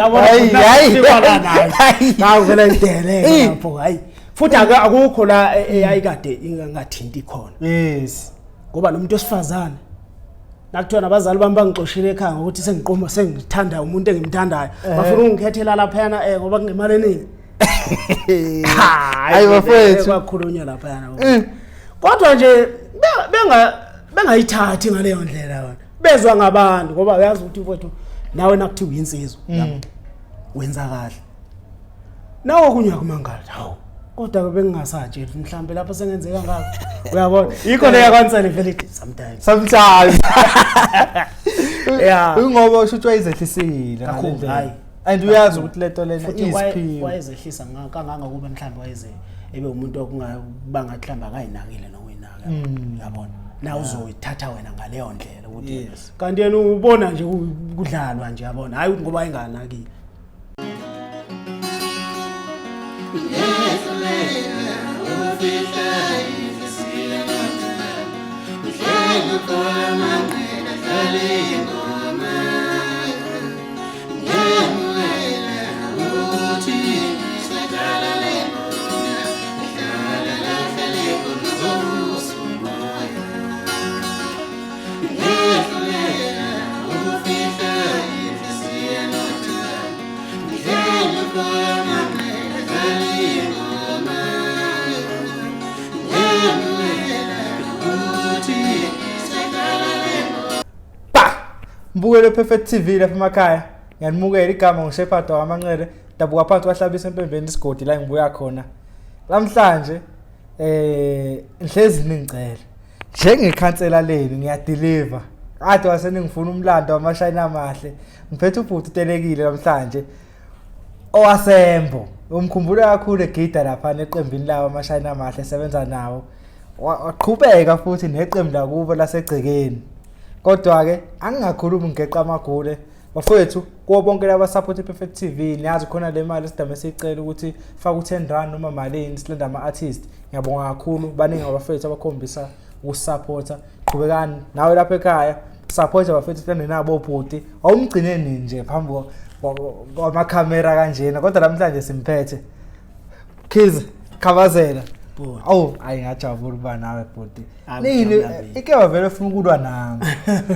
yabona hayi vele idele lapho hayi futhi akukho la ayikade ingathinti khona yes ngoba nomuntu osifazane nakuthiwa nabazali bami bangixoshile ekhaya ukuthi sengiqoma sengithanda umuntu engimthandayo bafuna ungikhethela lapha ngoba kungemali eningi hayi bafethu kwakhulunywa lapha kodwa nje bengayithathi ngaleyo ndlela wona bezwa ngabantu ngoba uyazi ukuthi mfowethu nawe nakuthiwa insizwa yabo wenza kahle nawo kunywa kumangala hawo kodwa bengingasatsheli mhlambe lapha sengenzeka ngakho uyabona yikho leya kansela vele sometimes yeah ngoba ushutshwa izehlisile kakhulu hayi and uyazi ukuthi leto lena isiphiwe wayezehlisa ngakanganga kube mhlambe wayeze ebe umuntu okungabanga mhlambe akayinakile noyinaka uyabona na uzoyithatha wena ngaleyo ndlela ukuthi kanti yena ubona nje kudlalwa nje yabona hayi ngoba inganakile Mbukele Perfect TV lapha emakhaya ngiyanimukela igama ngoShepherd waManqele dabuka phansi wahlabisa empembeni isigodi la ngibuya khona namhlanje ngihlezi ningicela njengekhansela leni ngiyadeliver kade waseningifuna umlando wamashayina amahle ngiphethe ubhuti telekile namhlanje owasembo umkhumbula kakhulu egida lapha neqembini lawo amashayina amahle esebenza nawo waqhubeka futhi neqembu lakubo lasegcekeni kodwa ke angingakhulumi ngeqa amagule bafowethu kubo bonke laba support Perfect TV niyazi khona le mali sidame sicela ukuthi faka u10 noma malini silenda ama artist ngiyabonga kakhulu baningi abafowethu abakhombisa ukusupporta qhubekani nawe lapha ekhaya support abafowethu hlande nabo obhuti awumgcineni nje phambi kwama camera kanjena kodwa namhlanje simphethe Khiz Khavazela awu ayingajabula ukuba nawe bhuti nini ike wavele ufuna ukulwa nami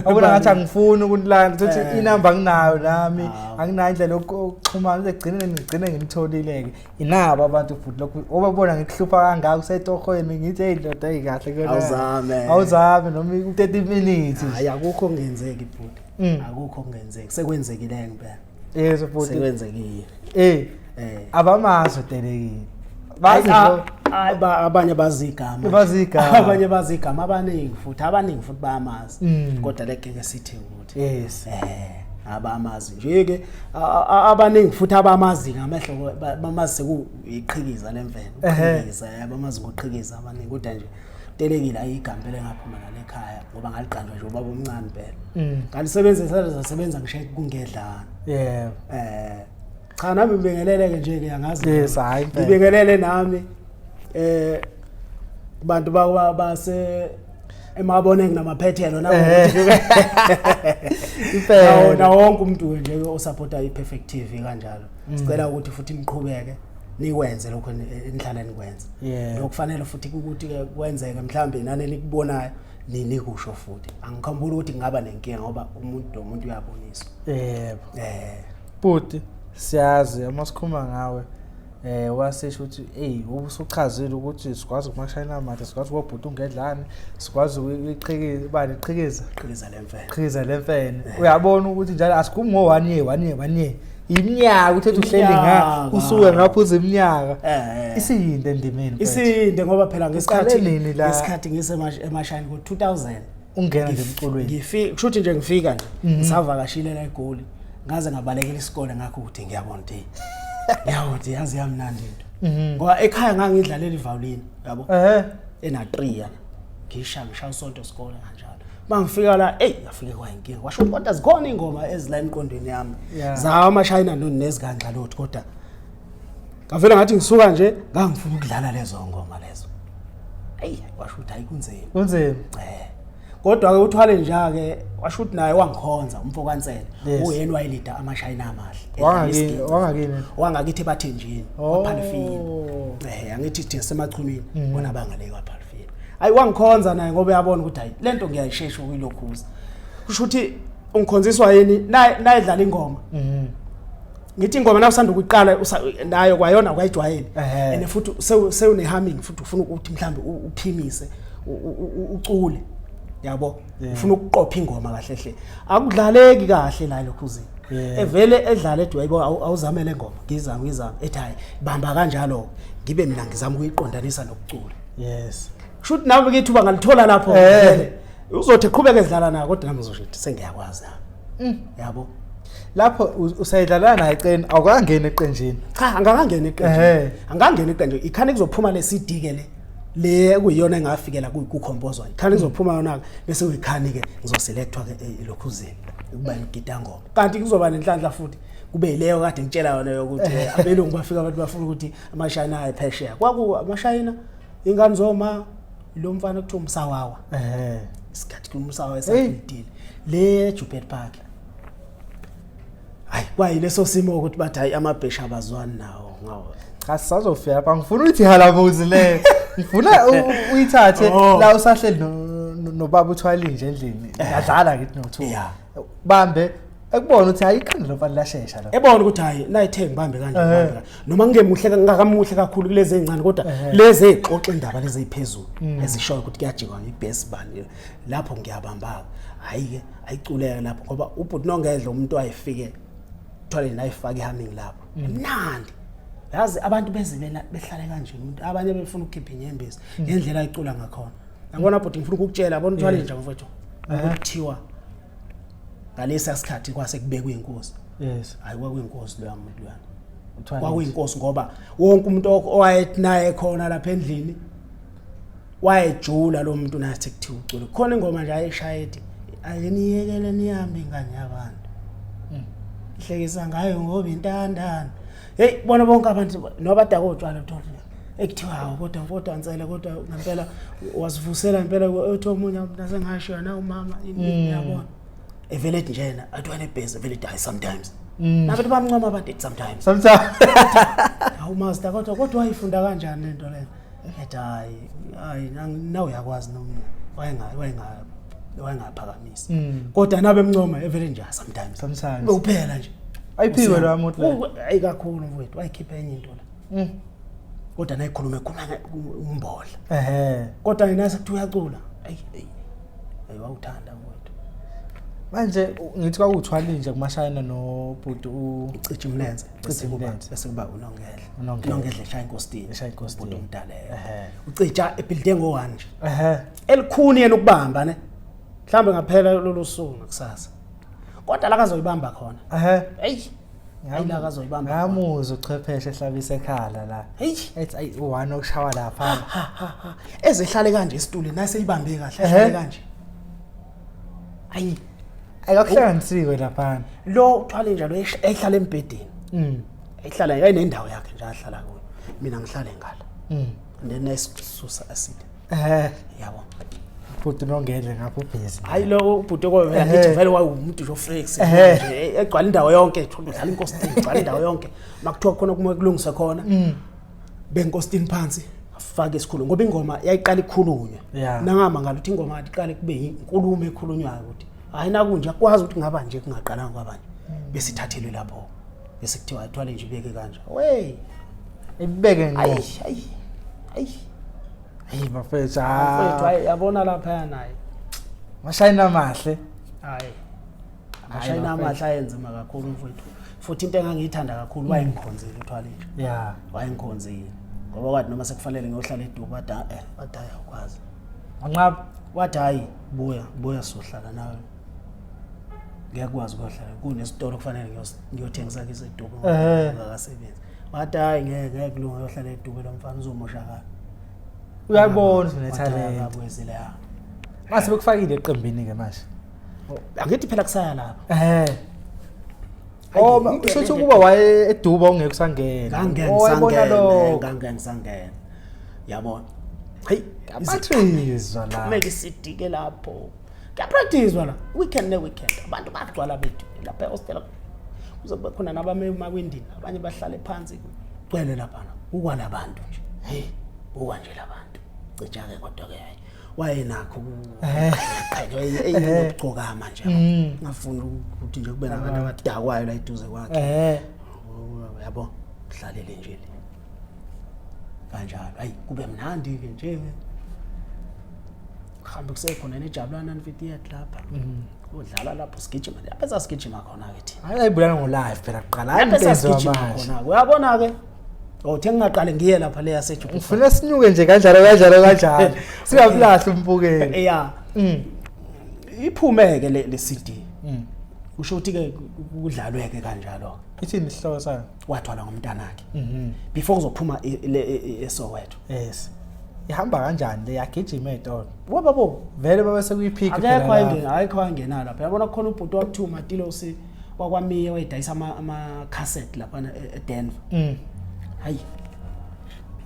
abona ngathi angifuni ukulanda ukuthi inamba nginayo nami anginayo indlela yokuxhumana ngigcine ngimtholileke inabo abantu futhi lokho obabona ngikuhlupha kangaka usetohweni ngithi hey ndoda ayikahle awuzame noma u30 minutes hayi akukho kungenzeki bhuti akukho kungenzeki sekwenzekile ngempela yeso bhuti sekwenzekile abamazo telekile bazi abanye bazigama abanye bazigama abaningi futhi bayamazi kodwa lekeke sithi ukuthi yes abamazi nje ke abaningi futhi abamazi ngamehlo bamazi sekuyiqhikiza lemvelo uqhikiza abamazi ngoqhikiza abaningi kodwa nje telekile ayigambele ngaphuma nalekhaya ngoba ngaliqanjwa nje ubaba omncane phela ngalisebenza ngisho kungedlana cha nami ngibingeleleke nje ke angazi yes hayi ngibingelele nami bantu base emabone nginamaphethelo nabo impela wonke umuntu nje osupporta iPerfect TV kanjalo sicela ukuthi futhi niqhubeke nikwenze lokho enihlala nikwenza lokufanele futhi ukuthi kwenzeke mhlambe nani likubonayo nikusho futhi angikhumbula ukuthi ngaba nenkinga ngoba umuntu uyabonisa bhuti siyazi amasikhuma ngawe wasisho ukuthi ubusuchazile ukuthi sikwazi ukumashayina amahle sikwazi ukubhuta ungedlane sikwazi uyiqhikiza bani iqhikiza lemfene uyabona ukuthi njalo asikhumi ngo1 year iminyaka uthethe uhleli usuke ngaphuza iminyaka isiyinde endimeni isiyinde ngoba phela ngesikhathi ngisemashayini ngo2000 ungena nje emculweni ngifika kushuthi nje ngifika nje ngisavakashile la eGoli ngaze ngabalekela isikole ngakho ukuthi ngiyabona ukuthi yazi yazi yamnandi into ngoba ekhaya ngangidlalela iviolin yabo ena3 ngishaya usonto esikole kanjalo bangifika la ngafike kwayinkinga washo kodwa zikhona ingoma ezila emqondweni yami zawa amashayina nezigandla lotho kodwa ngavela ngathi ngisuka nje ngangifuna ukudlala lezo ngoma lezo washo ukuthi hayi kunzima kodwa ke uthwale njake washo ukuthi naye wangikhonza umfokansela Yes. uyena wayilida amashayina amahle wangakithi bathenjini kwaPhalfini angithi thina semachumini bona bangale kwaPhalfini hayi wangikhonza naye ngoba uyabona ukuthi hayi lento ngiyayishesha ukuyilokhuza kusho ukuthi ungikhonziswa yini naye idlala ingoma ngithi ingoma nawusanda ukuyiqala nayo kwayona kwayijwayele and futhi sewune humming futhi ufuna ukuthi mhlambe uphimise ucule yabo ufuna ukuqopha ingoma kahle hle akudlaleki kahle la lokhuzini evele edlala ethi wayibo awuzamele ngoma ngizama ethi hayi bamba kanjalo ngibe mina ngizama ukuyiqondanisa nokucula yes shoot nawe ngithi uba ngalithola lapho vele uzothi qhubeke edlala nayo kodwa nami uzoshithi sengiyakwazi yabo lapho usayidlala naye eqeni awukangena eqenjini cha angakangena eqenjini ikhani kuzophuma le CD ke le kuyiyona engafikela kucompose ikhani kuzophuma yona bese uyikhani ke ngizoselectwa ke elokhuzini ukuba ngigida ngoma kanti kuzoba nenhlanhla futhi kube yileyo kade ngitshela yona yokuthi abelungu bafika abantu bafuna ukuthi amashayina ayephesheya kwaku amashayina ingane zoma lo mfana kuthiwa umsawawa isikhathi kumsawawa esafidile le Jupiter Park hayi kwayileso simo ukuthi bathi hayi amabhesha abazwani nawo ngawo asazofika lapha ngifuna ukuthi halamuzi le ngifuna uyithathe la usahleli nobaba uthwali nje endlini yadlala ngithi no2 bambe ekubona ukuthi hayi ikhanda lo mfana lashesha lo ebona ukuthi hayi nayithe ngibambe kanje noma ngingemuhle ngakamuhle kakhulu kulezi ezincane kodwa lezi ezixoxe indaba lezi eziphezulu ezishoyo ukuthi kuyajikwa ngebass band lapho ngiyabamba hayi ke ayiculeka lapho ngoba ubhuti nongedla umuntu ayefike thwale nayifaka ihumming lapho mnandi yazi abantu bezibela behlale kanje umuntu abanye befuna ukukhipha inyembezi ngendlela ayicula ngakhona yabona bhuti ngifuna ukukutshela yabona uthwale nje mfowethu ukuthiwa ngalesa sikhathi kwase kubekwe inkosi yes hayi kwakuyinkosi lo yamuntu lwana kwakuyinkosi ngoba wonke umuntu owayethi naye khona lapha endlini wayejula lo muntu nathi kuthiwa ucula khona ingoma nje ayishayedi ayeniyekele nihambe ingane yabantu ihlekisa ngayo ngoba intandana hey bona bonke abantu nobada kotshwala uthole ekuthiwa hawo kodwa mfodansela kodwa ngempela wasivusela impela ethi omunye nase ngasho na umama ini yabona evele njena atwane base evele die sometimes nabantu bamncoma abantu sometimes hawu master kodwa wayifunda kanjani lento le ethi hayi nawe uyakwazi noma wayengaphakamisa kodwa nabe emncoma evele nje sometimes uphela nje ayiphiwe lo amuntu ayi kakhulu mfowethu wayikhipha enye into la kodwa nayikhuluma umbola kodwa yena sethi uyacula ayi wawuthanda mfowethu manje ngithi kwakuthwali nje kumashayina nobhuti ucithi mlenze bese kuba unongedle eshaya inkostini ubhuti omdala ucithi ebuilding ngo1 nje elikhuni yena ukubamba ne mhlambe ngaphela lolu suku ngakusasa kodwa la kazoyibamba khona hey la kazoyibamba ngamuza uchwepheshe ehlabisa ekhala la ethi ayi u1 okushawa lapha ezehlale kanje esitulini naseyibambe kahle ehlale kanje ayi akakuhlanganisiwe lapha lo uthwale njalo ehlala embedeni ehlala yayinendawo yakhe nje ahlala kuyo mina ngihlale ngala then nesisusa acid yabo bhuti nongedle ngapha ubhizi hayi lo ubhuti koyela ngithi vele wayumuntu nje oflex nje egcwala indawo yonke udlala inkostini egcwala indawo yonke makuthiwa khona kuma kulungisa khona benkostini phansi afake isikhulu ngoba ingoma yayiqala ikhulunywe nangama ngaluthi ingoma iqale kube inkulumo ekhulunywayo ukuthi hayi nakunje akwazi ukuthi ngaba nje kungaqalanga kwabanye besithathelwe lapho bese kuthiwa athwale nje ibeke kanje wey ibeke ngo hayi bafethu hayi yabona lapha naye mashayina mahle hayi mashayina amahle ayenzima kakhulu mfowethu futhi into engangiyithanda kakhulu wayengikhonzile uthwale nje wayengikhonzile ngoba kwathi noma sekufanele ngiyohlala eduku bathi bathi ayakwazi anqaba wathi hayi buya sohlala nawe ngiyakwazi ukuhlala kunesitolo kufanele ngiyothengisa kise eduku ngakasebenzi wathi hayi ngeke kulunga uyohlala eduku lo mfana uzomoshakala uyabona unetalent ngabwezile ya mase bekufakile eqembini ke manje angithi phela kusaya lapha kusho ukuthi kuba waye eduba ungeke kusangena ngangisangena yabona hey amatrizwa la kumele sidike lapho Kuyapractice wala weekend abantu bagcwala bethu lapha ehostel kuzobe khona nabame emawindini abanye bahlale phansi kugcwele lapha ukwalabantu nje hey ukanje labantu cija ke kodwa ke wayenakho ukugcoka manje ngafuna ukuthi nje kube nabantu abadakwayo la eduze kwakhe yabo hlalele nje kanjalo hayi kube mnandi ke nje khamba kusekhona nejabulana 50 lapha udlala lapho sigijima lapha sasigijima khona ke thina hayi ayibulana ngo live phela kuqala lapha sasigijima khona uyabona ke uthe ngingaqale ngiye lapha le yaseJuku ufuna sinyuke nje kanjalo singabulahla umpukeni yeah iphumeke le CD usho ukuthi ke kudlalwe ke kanjalo ithini isihloko sayo wathwala ngomntanakhe before kuzophuma eSoweto yes ihamba kanjani le yagijima etolo wababo vele babe sekuyiphiki phela ayikho angena lapha yabona khona ubhuti wakuthiwa Matilosi wakwamiye wayidayisa ama cassette lapha eDenver hayi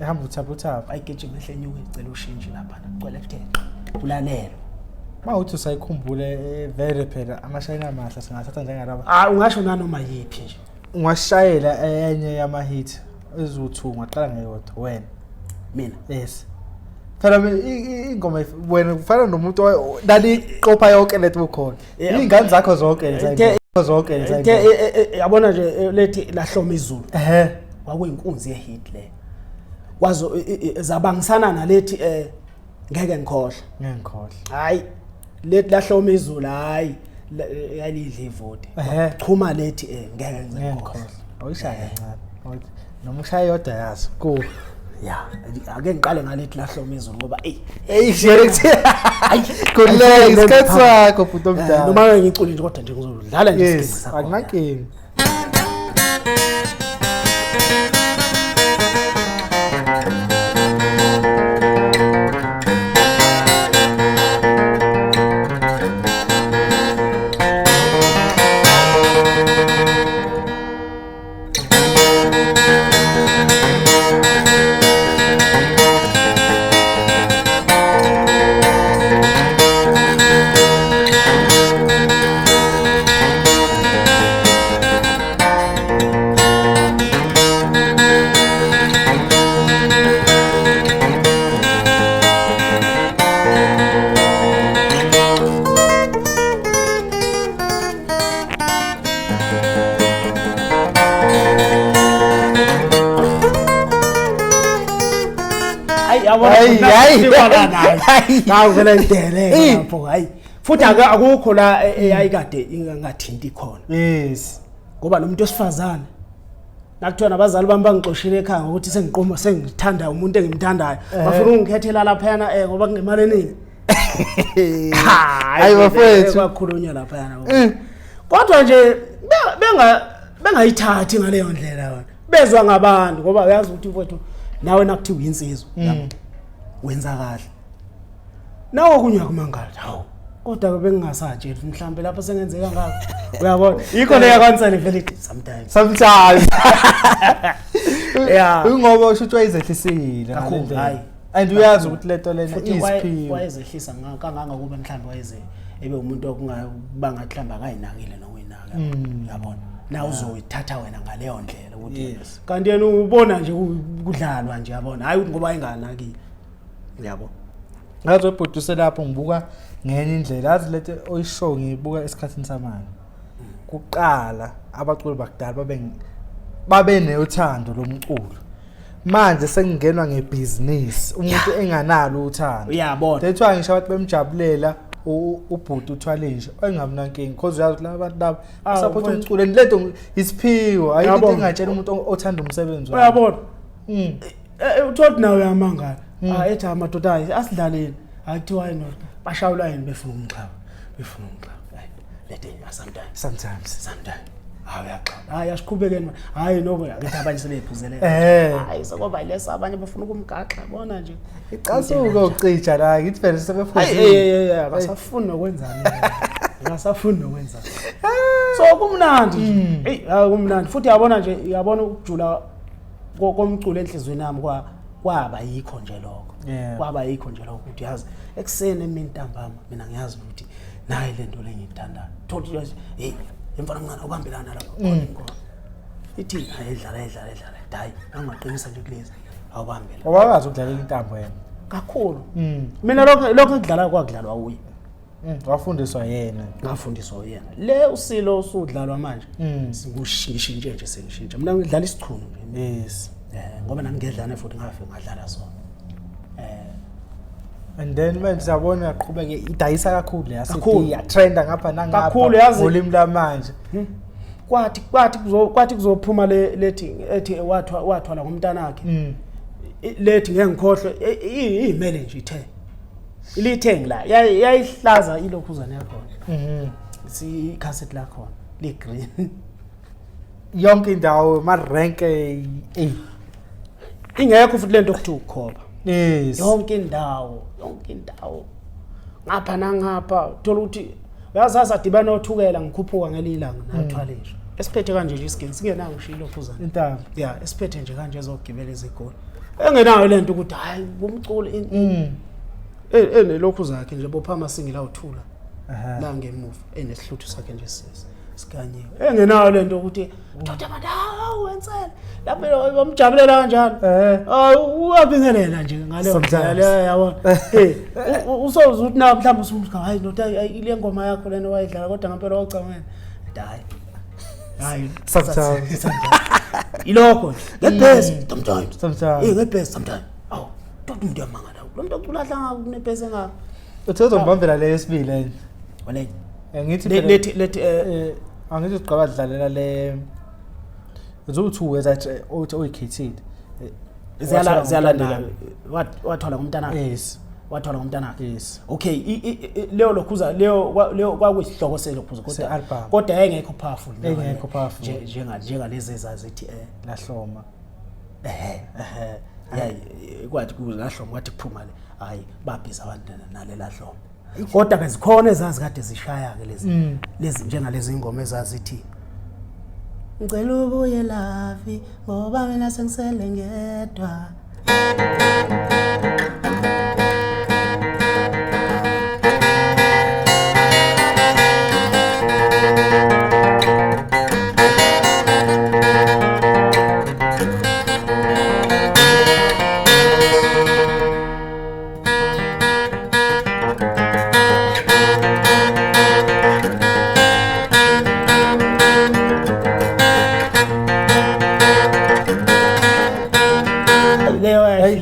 ehamba uthapha ayigijima ehlenyuke icela ushinji lapha ugcwele kuthena ulalelo mawuthi usayikhumbule vele phela amashayina amahla singathatha njengalaba ungasho nanoma yipi nje ungashayela enye yama hit ezuthunga qala ngeyodwa wena mina yes phela ingoma wena kufana nomuntu dali qopha yonke lethu bukhona ingane zakho zonke yabona nje lethi lahloma izulu kwakuyinkunzi yehit le kwazo zabangisana nalethi ngeke ngikhohle hayi lethi lahloma izulu hayi yalidla ivoti chuma lethi ngeke ngikhohle awushaya kancane noma ushaya yodwa yazi ku ya ake ngiqale ngalethi lahloma izulu ngoba sherithi hayi kuleke isikhathi sakho bhuti omdala noma ngicule nje kodwa nje ngizodlala nje isikhathi sakho akunankingi hayi vele idele lapho hayi futhi akukho la eyayikade ingathinti khona yes ngoba nomuntu osifazane nakuthiwa nabazali bami bangixoshile ekhaya ukuthi sengiqoma sengithanda umuntu engimthandayo bafuna ungikhethela lapha yana ngoba kungemali eningi hayi bafethu bakhulunywa lapha yana kodwa nje bengayithathi ngaleyo ndlela wona bezwa ngabantu ngoba uyazi ukuthi mfowethu nawe nakuthiwa insizwa yabo wenza kahle nawo kunywa kumangala hawo kodwa bengingasatsheli mhlambe lapha sengenzeka ngakho uyabona yikho le yakwansele vele sometimes yeah ngoba ushutshwa izehlisile kakhulu hayi and uyazi ukuthi leto lena isiphiwo wayezehlisa kanganga kube mhlambe wayeze ebe umuntu okungabanga mhlambe akayinakile nokwinaka uyabona na uzoyithatha wena ngaleyo ndlela ukuthi kanti yena ubona nje kudlalwa nje yabona hayi ngoba inganakile yabo ngazo bhutuse lapho ngibuka ngenye indlela azi lethe oyishow ngibuka esikhathini samanje kuqala abaculi bakudala babe neyothando lomculo manje sengingenwa ngebusiness umuntu enganalo uthando uyabona lethiwa ngisho abantu bemjabulela ubhuti uthwale nje engabunankingi because uyazi la abantu laba support umculo lento isiphiwo ayinto engatshela umuntu othanda umsebenzi wakhe uyabona uthoti nawe yamangala ethi amadoda asidlaleni akuthiwa yini bashawula yini befuna umxhaba hayi lethe sometimes hayi asiqhubekeni hayi noko yakithi abanye sebeyiphuzele hayi sokuba lesa abanye bafuna ukumgaxa bona nje icasuka ucija la ngithi vele sebefuzile akasafuni nokwenzani so kumnandi kumnandi futhi yabona nje yabona ukujula komculo enhlizweni yami kwaba yikho nje lokho ukuthi yazi ekseni emini ntambama mina ngiyazi ukuthi nayi lento lengiyithandayo thothi hey emfana mncane ubambelana lapha ithi ayidlala hayi angaqinisa nje kulezi awubambela awakazi ukudlalela intambo yena kakhulu mina lokho ngidlala kwakudlalwa uye wafundiswa yena ngafundiswa yena le usilo usudlalwa manje singushintshe nje sengishintsha mina ngidlala isichunu nje yes ngoba nami ngedlana futhi ngafika ngadlala sona and then manje siyabona yaqhubeke idayisa kakhulu le yasithi ya trenda ngapha nangapha kakhulu yazi ngolimi lamanje kwathi kuzophuma lethi ethi wathwala ngomntana wakhe lethi ngeke ngikhohlwe imele nje ithe ilithengi la yayihlaza ilokhuzana yakho si cassette la khona le green yonke indawo ma rank ingekho futhi lento okuthi ukhoba yes yonke indawo ngapha nangapha thola ukuthi uyazaza dibana othukela ngikhuphuka ngelilanga nathwale nje esiphethe kanje nje isigeni singenayo ngisho ilokhuzana intambo yeah esiphethe nje kanje ezogibela izigoli engenayo lento ukuthi hayi kumculo enelokhu zakhe nje bophama singila uthula la ngemuva enesihluthu sakhe nje sikanyiwe engenayo lento ukuthi doda madawu wensela lapho bamjabulela kanjani uyabingelela nje ngaleyo ndlela yabo usoze uthi na mhlawumbe usumka hayi ndoda ile ngoma yakho lena wayidlala kodwa ngempela wacamela hayi sometimes ilokho ngebhesi sometimes ngebhesi sometimes doda umuntu yamangala lo muntu oculahla ngaku kunebhesi engaka uthozombambela le yesibili yini wale ngithi lethi angithi uqaba dlalela le uzothi wethu oyikhethile ziyalandela wathola ngomntana yes wathola ngomntana yes okay leyo lokhuza leyo kwakuyisihloko selokhuza kodwa engekho powerful njengalezi ezazithi lahloma kwathi kuzahloma kwathi kuphuma le hayi babhiza abantu nalela hloma kodwa ke zikhona ezazi kade zishaya ke lezi njengalezi ingoma ezazithi ngicela ubuye lavi ngoba mina sengisele ngedwa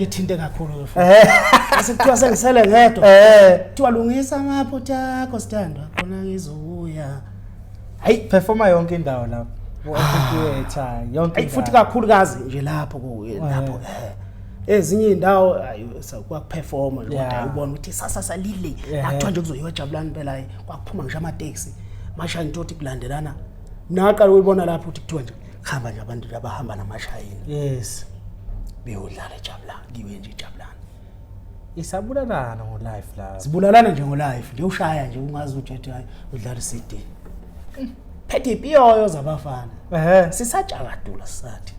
ngithinte kakhulu futhi asikuthiwa sengisele ngedwa kuthiwa lungisa amaphutha akho sithandwa khona ngizobuya hayi performa yonke indawo lapho wakuwetha yonke futhi kakhulukazi nje lapho lapho ezinye indawo kwakuperforma kodwa ubona ukuthi sasalile akuthiwa nje kuzoyiwa Jabulani phela kwakuphuma ngisho ama-taxi mashayini tothi kulandelana naqala uyibona lapho ukuthi kuthiwa nje hamba nje abantu abahamba namashayini yes beyodlala eJabulani kiwe nje eJabulani isabulalana ngo live la sibulalana nje ngo live nje ushaya nje ungazi ukuthi hayi udlala CD phethe ipiyoyo zabafana sisajakadula sisathi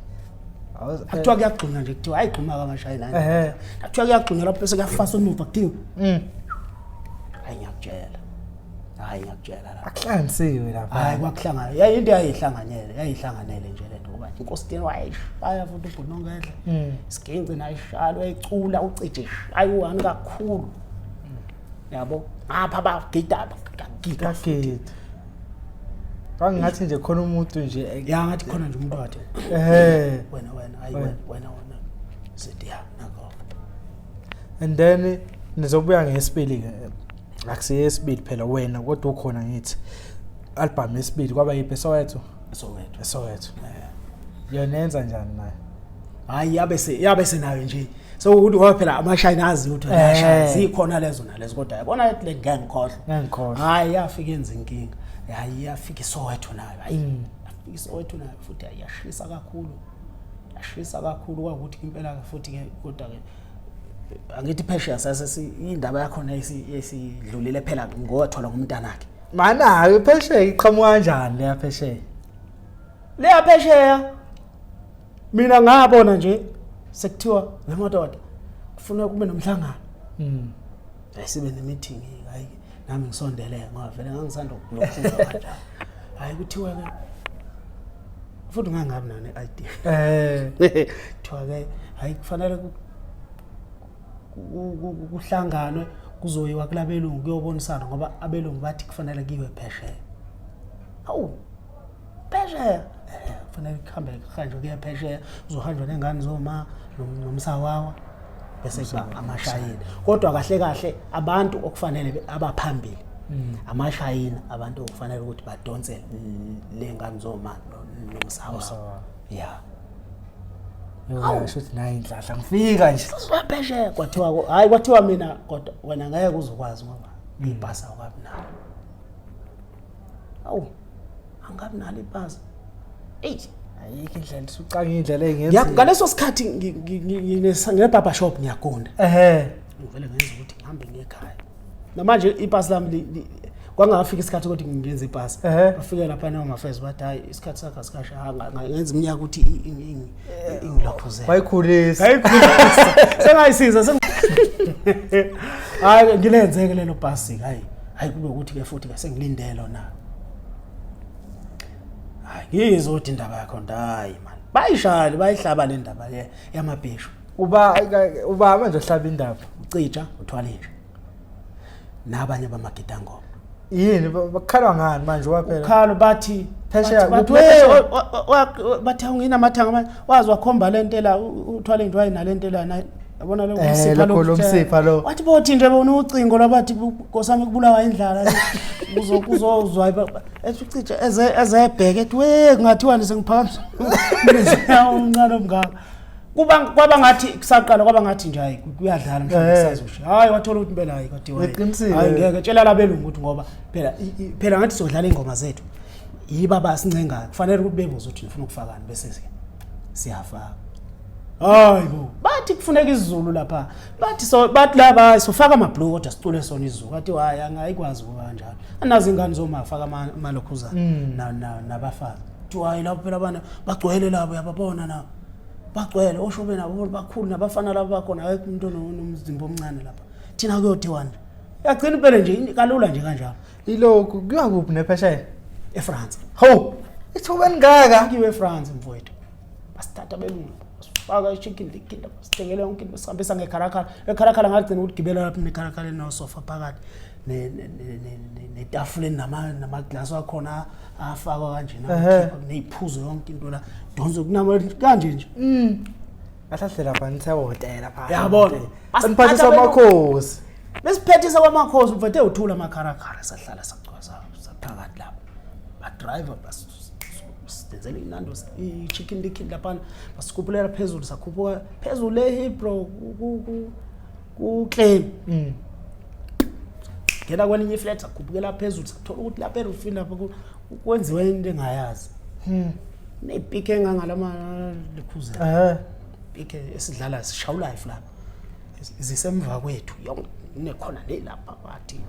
akuthiwa kuyagcina nje kuthiwa ayigquma kamashayini akuthiwa kuyagcina lapho bese kuyafasa umuva kuthiwa hayi ngiyakutshela la akuhlanganisiwe lapha hayi kwakuhlangana into yayihlanganele nje lento ngoba inkositini wayishaya futhi ubhunongedla isiginci nayishalo ayicula ucije ayiwani kakhulu yabo ngapha bagida bangathi nje khona umuntu nje ngathi khona nje umuntu wathi wena sithi nako and then nizobuya ngesibili akusiyesibili phela wena kodwa ukhona ngithi album yesibili kwaba yiphi Soweto yonenza njani naye hayi yabe senayo nje so ukuthi ngoba phela amashayini azi ukuthi ayashaya zikhona lezo nalezo kodwa yabona le ngengikhohlwa hayi yafika enza inkinga hayi yafika iSoweto nayo yafika iSoweto nayo futhi ayashisa kakhulu kwakuthi impela futhi ke kodwa ke angithi phesheya sase indaba yakho esidlulile phela ngothola ngomntana wakhe mana hayi phesheya iqhamuka kanjani leya phesheya mina ngabona nje sekuthiwa ngemadoda kufuna kube nomhlangano ayisibe nemeeting hayi nami ngisondele ngoba vele ngangisanda ukulokuza kanjalo hayi kuthiwa ke futhi ngangabi nane idea kuthiwa ke hayi kufanele kuhlanganwe kuzoyiwa kulabelungu kuyobonisana ngoba abelungu bathi kufanele kiwe phesheya hawu phesheya kufanele kuhambe kuhanjwe kuye phesheya uzohanjwa nengane zoma nomsawawa bese kuba amashayina kodwa kahle kahle abantu okufanele abaphambili amashayina abantu okufanele ukuthi badonse lengane zoma nomsawawa yeah Shothi nayi indlahla ngifika nje phesheya kwathiwa hayi kwathiwa mina kodwa wena ngeke uzokwazi ngoba ibhasi awukabi nalo awu angabi nalo ibhasi ayikho indlela usucanga indlela engenza ngaleso sikhathi nginebaba shop ngiyagunda ngivele ngenza ukuthi ngihambe ngekhaya namanje ibhasi lami kwangafika isikhathi ukuthi ngingenza ibhasi bafike lapha noma first bathi hayi isikhathi sakho asikashanga ngenza iminyaka ukuthi ingilokhuzela wayikhulisa sengayisiza hayi ngilenzeke lelo bhasi hayi kube ukuthi ke futhi sengilindele na hayi ngizothi indaba yakho ndayi man bayishali bayihlaba le ndaba yamabhisho uba manje ohlaba indaba ucija uthwala nje nabanye bamagidangoma yini bakhalwa ngani manje waphela ukhalo bathi phesheya bathi awunginamathanga manje wazi wakhomba lentela uthwala into wayinalentela yabona lo msipha lo wathi bothi nje bona ucingo labathi nkosami kubulawa indlala kuzozwa ethi ucija ezebheke ethi we kungathiwa nje sengiphakamisa umncane omngaka kwaba ngathi kusaqala kwaba ngathi nje hayi kuyadlala mhlawumbe sazosho hayi wathola ukuthi impela hayi kade hayi ngeke tshela labelungu ukuthi ngoba phela ngathi sizodlala ingoma zethu yiba basincenga kufanele ukuthi bebuze ukuthi nifuna ukufakani bese siyafaka hayibo bathi kufuneka izulu lapha bathi laba sofaka amabhlue kodwa sicule sona izulu kathi hayi angayikwazi kanjalo anazi ingane zomafaka amalokhuzana nabafazi thi hayi lapho phela abana bagcwele labo yababona na bagcwele oshobe nabo bakhulu nabafana labo bakhona hayi umuntu nomzimba omncane lapha thina kuyothiwa nje yagcina impela nje kalula nje kanjalo ilokhu kuya kuphi nephesheya eFrance ho ithobani ngaka kiwe eFrance mfowethu basithatha belungu faka ichicken likinda sithengele yonke into sihambisa ngekharakhala ngagcina ukuthi gibela lapha nekharakhala nosofa phakathi netafuleni namaglass wakhona afakwa kanjena neziphuzo yonke into la donzo kunama kanje nje ahlahle lapha nithehotela pha yabona basiphathisa amakhosi besiphethisa kwamakhosi mfethu uthula amakharakhala sahlala sacwaza saphakathi lapha ba driver senzele inando ichicken likin lapha basikhuphula phezulu sakhuphuka phezulu leHebrew ku claim ngena kwelinye iflat sakhuphukela phezulu sathola ukuthi lapha erufini lapha kwenziwe into engayazi nepike engangalama likhuzela pike esidlala sishawula iflap izisemva kwethu yonke nekhona le lapha bathi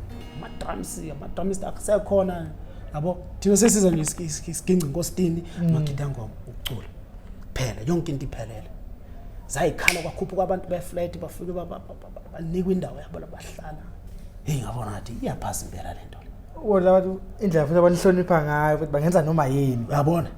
ama-drums akusekhona yabo thina sesiza nje isiginci inkositini magidangoma ukucula phela yonke into iphelele zayikhala kwakhuphuka abantu beflat bafike banikwa indawo yabo labahlala ngabona ngathi iyaphasa impela lento wona abantu indlela futhi abanihlonipha ngayo ukuthi bangenza noma yini uyabona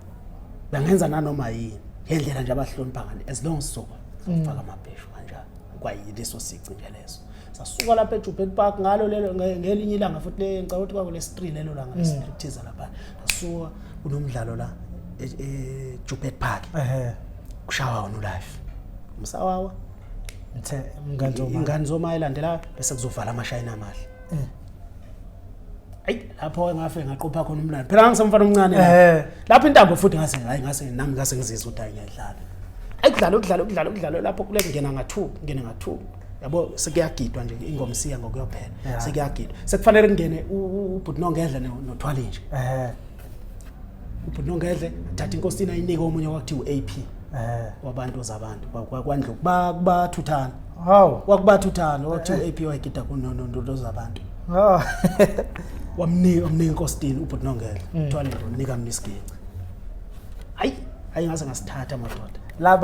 bangenza nanoma yini ngendlela nje abahlonipha ngani as long as soka ufaka amabheshu kanjalo kwayileso sici nje leso sasuka lapha eJupet Park ngalo lelo ngelinye ilanga futhi ngicabanga ukuthi kwakule street lelo langa lestriptiza lapha sasuka kunomdlalo la eJupet Park kushawa wona live umsawawa ingane zoma ilandela bese kuzovala amashayina amahle lapho ngafe ngaqopha khona umlando phela ngisemfana omncane lapho intambo futhi ngase nami ngase ngizizwa ukuthi ayidlala ukudlala lapho kule ngena nga2 yabo sekuyagidwa nje ingoma siya ngokuyophela sekuyagidwa sekufanele kungene uBhutnongedla nothwali nje uBhutnongedla thatha inkosini ayinike omunye wakuthiwa uAP wabantu zabantu kwandlu kubathuthana wakubathuthana wathi uAP wayigida kunondo zabantu wamnika inkosini uBhutnongedla uthwali unika mniskini hayi ngase ngasithatha amadoda la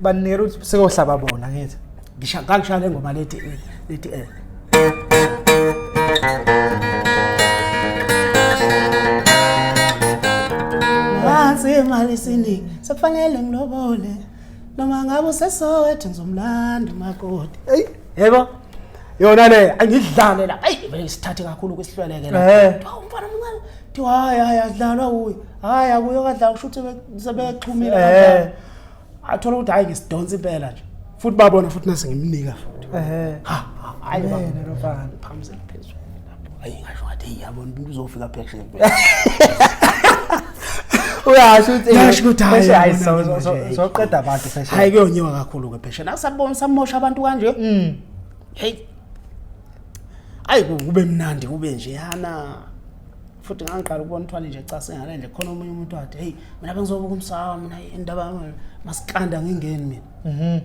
banikera ukuthi sekohlaba bona ngithi ngishaya ngangishaya ngoma lethi ngemali isiningi sekufanele ngilobole noma ngabe usesowethu ngizomlanda umakoti yebo yona le angidlale la vele sithathe kakhulu kwesihlweleke la umfana omncane thi hayi adlalwa uyi hayi akuyo kadlala ushuthi sebexhumile kanjalo athola ukuthi hayi ngisidonsa impela nje futhi babona futhi nase ngimnika futhi hayi yena lo mfana phamzela phezulu lapho hayi ngasho ngathi yabona umuntu uzofika phesheya uyasho ukuthi hayi soqeda abantu phesheya hayi kuyonyiwa kakhulu ke phesheya akusabona samosha abantu kanje hey ayi kube mnandi kube nje yana futhi ngangiqala ukubona uthwala nje cha sengale nje khona omunye umuntu wathi hey mina bengizobuka umsawa mina indaba masiqanda ngingeni mina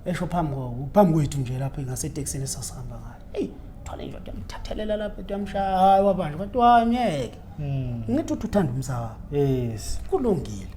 esho phambi kwethu nje lapho ngaseTexini sasihamba ngayo hey thwala nje yamthathelela lapho yamshaya hayi wabanje kwathi wanyeke ngithi uthanda umsawa yes kulungile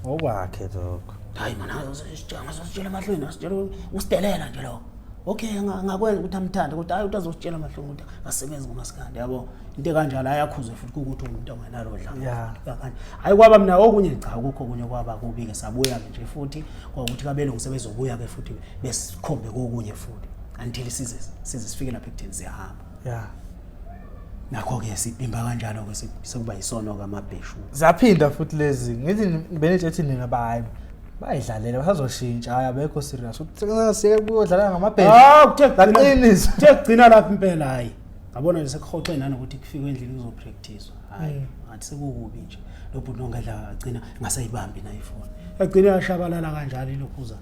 okwakhe lokho hayi mana sitshela emahlweni asitshela usidelela nje lokho okay ngakwenza ukuthi amthanda ukuthi hayi utazositshela amahlungu ukuthi asebenze ngomasikandi yabo into kanjalo ayakhuze futhi ukuthi umuntu ongenalo dlanga kanje hayi kwaba mina okunye cha ukukho okunye kwaba kubike sabuya nje futhi kwakuthi kabele ngisebenzobuya ke futhi besikhombe kokunye futhi until sifike lapha ekutheni siyahamba nakho ke sibimba kanjalo ke sekuba yisono kamabheshu zaphinda futhi lezi ngithi benethi nina bayi bayidlalela basazoshintsha hayi abekho serious ukuseke kuyodlala ngamabheshu kuthaqinisa kugcina lapha impela hayi ngabona nje sekhoxe nani ukuthi kufike endlini uzopractice hayi ngathi sekukubi nje lo bhuti nongedla agcina ngasayibambi na ifoni agcina yashabalala kanjalo lokhuza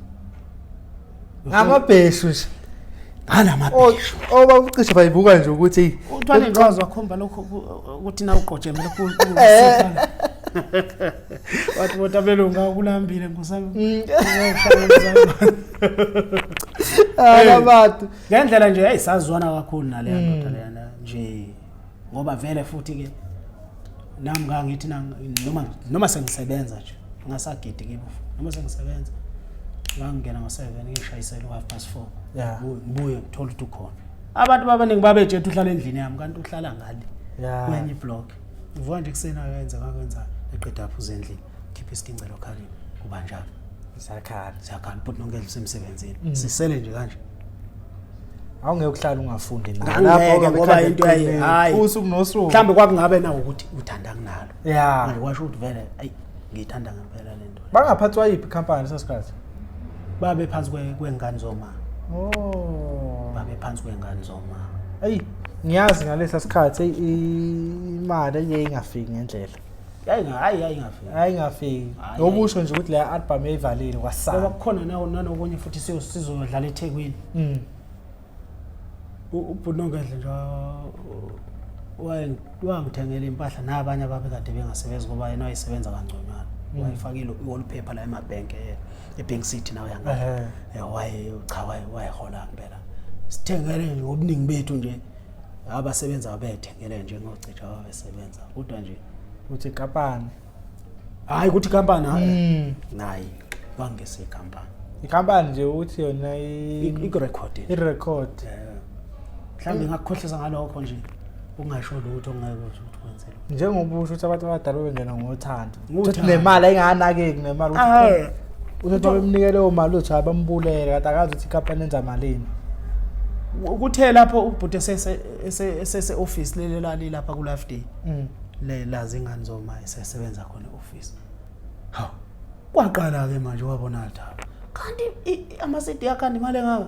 ngamabheshu nje ngamabheshu obacishe bayibuka nje ukuthi uthwale ngqwazi wakhomba lokho ukuthi na uqojeme lokho wathi botabelunga kulambile ngusami abantu ngendlela nje ayisazwana kakhulu naleya ndoda leyana nje ngoba vele futhi ke nami ngangithi noma sengisebenza nje ngasagidi kibo noma sengisebenza ngangena ngo7 ngishayisela u4:30 ngibuye ngithola ukuthi ukhona abantu babaningi babejethe uhlala endlini yami kanti uhlala ngale kwenye iblock uvuka nje kusena yenza ngakwenza eqeda apho uzendlini khipha isicingelo khaleni kuba njalo sakhala but nongedla semsebenzini sisele nje kanje awungeke ukuhlala ungafundi lapho ngoba into hayi usuku nosuku mhlambe kwakungabe nawo ukuthi uthanda kunalo manje kwasho ukuthi vele ayi ngithanda ngempela lento bangaphathwa yipi company sesikhathi babe phansi kwengane zoma babe phansi kwengane zoma ayi ngiyazi ngalesa sikhathi imali engingafiki ngendlela ayingafiki nobusho nje ukuthi la album eyivalile kwasana ngoba kukhona nanokunye futhi sizodlala eThekwini ubunongedle nje wangithengela impahla nabanye ababekade bengasebenzi ngoba yena wayesebenza kangconywana wayefakile iwallpaper la emabank eBank City nawe yanga wayehola ngempela sithengele nje obuningi bethu nje abasebenza abethengele nje ngocica abasebenza kodwa nje uthi kampani hayi ukuthi kampani nayi wangese ikampani nje uthi yona i-record mhlawumbe ngakukhohlisa ngalokho nje ungasho lutho ongeke ukuthi kwenzele njengobusho ukuthi abantu abadala bengena ngothando uthi nemali ayinganakeki nemali uthi bemnikele leyo mali uthi abambulele kade akazi ukuthi ikampani enza malini ukuthe lapho ubhuti ese office leli lapha ku Life Day lazi ingane zoma esesebenza khona office kwaqala ke manje wabona Thaba kanti ama-CD yakhanda imali engaka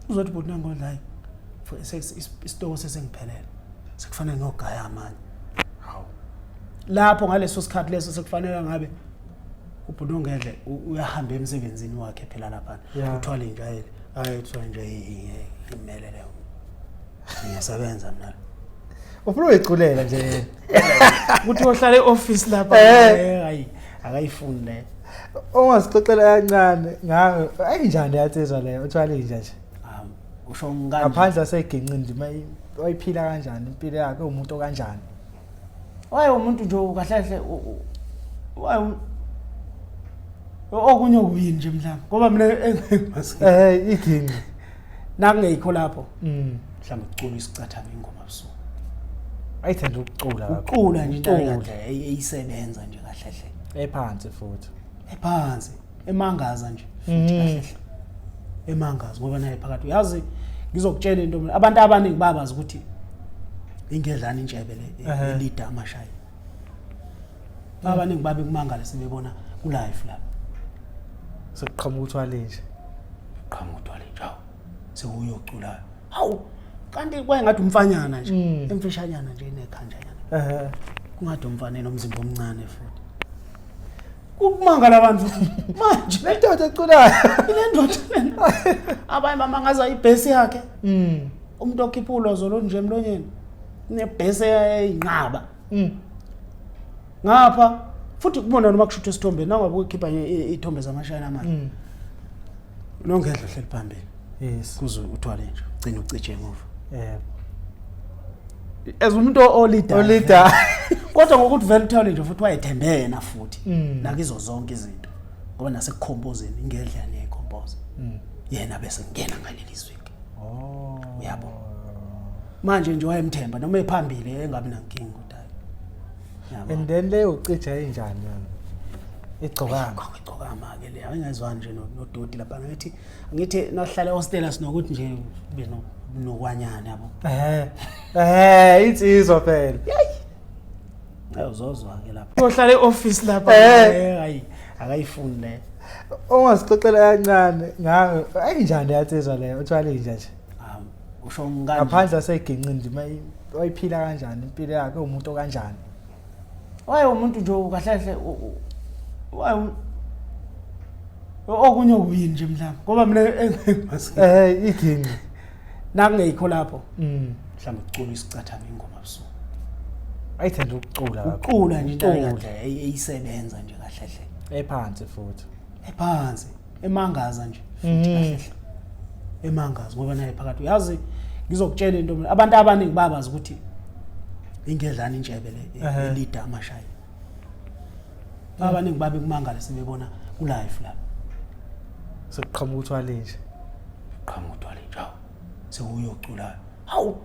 uzothi bhuti nangodla hayi isitoko sesengiphelele sekufanele ngiyogaya amanye lapho ngaleso sikhathi leso sekufanele ngabe ubhuti Nongedle uyahamba emsebenzini wakhe phela lapha uthwala injayeli hayi uthwala nje imele leyo ngiyasebenza mina ufuna uyiculela nje ukuthi uhlale e-office lapha hayi akayifuni le ongasixoxela kancane ngayo ayinjani yathezwa leyo uthwala inja nje usho ngani ngaphandle asegenqini nje wayiphila kanjani impilo yakhe umuntu kanjani waye umuntu nje kahle waye okunye ukuyini nje mhlawumbe ngoba mina engingasi iginqi nakungekho lapho mhlawumbe ucula isicathami ingoma busuku ayithanda ukucula ucula nje into ayikade eyisebenza nje kahle hle ephansi futhi ephansi emangaza nje futhi kahle hle emangaza ngoba naye phakathi uyazi ngizokutshela into abantu abaningi babazi ukuthi ingedlana intshebe le elida amashayi abaningi babe kumangala sebebona ku live lapha sekuqhamuka uthwale nje qhamuka uthwale nje sekuyocula hawu kanti kwayengathi umfanyana nje emfishanyana nje nekhanjanyana kungathi umfane nomzimba omncane futhi ukumangala abantu manje le ndoda eculayo le ndoda abanye bamangaza ibhesi yakhe umuntu okhipha ulozo lo nje emlonyeni nebhesi eyinqaba ngapha futhi kubona noma kushutha isithombe nangabe ukukhipha ithombe zamashayina manje nongedla hleli phambili yes kuze uthwale nje ugcina ucije emuva as umuntu olida kodwa ngokuthi vele uthwale nje futhi wayethembena futhi nakizo zonke izinto ngoba nasekukhompozeni ingedla neyikhompoza yena bese ngena ngaleli zwiki uyabo manje nje wayemthemba noma ephambili engabi nankinga udayi yabo and then leyo ucija enjani yona igcokama ke le ayingezwani nje nododi lapha ngithi nahlala ehostel sinokuthi nje ube nokwanyana yabo insizwa phela ayozozwa ke lapha uhlala eoffice lapha hayi akayifuni le ongasixoxela kancane ngayo ayinjani yatsizwa leyo uthwale nje usho ngani ngaphandle seginqini nje wayiphila kanjani impilo yakhe umuntu kanjani waye umuntu nje kahle waye okunye ukuyini nje mhlawumbe ngoba mina engimasi iginqi nakungekho lapho mhlawumbe ucula isicathanga ingoma busuku ayithanda ukucula ucula nje into ayikade eyisebenza nje kahle hle ephansi futhi ephansi emangaza nje futhi kahle hle emangaza ngoba naye phakathi uyazi ngizokutshela into abantu abaningi babazi ukuthi ingedlana intshebe le elida amashayi abaningi babe kumangala sebebona ku live lapha sekuqhamuka uthwale nje qhamuka uthwale nje sekuyocula hawu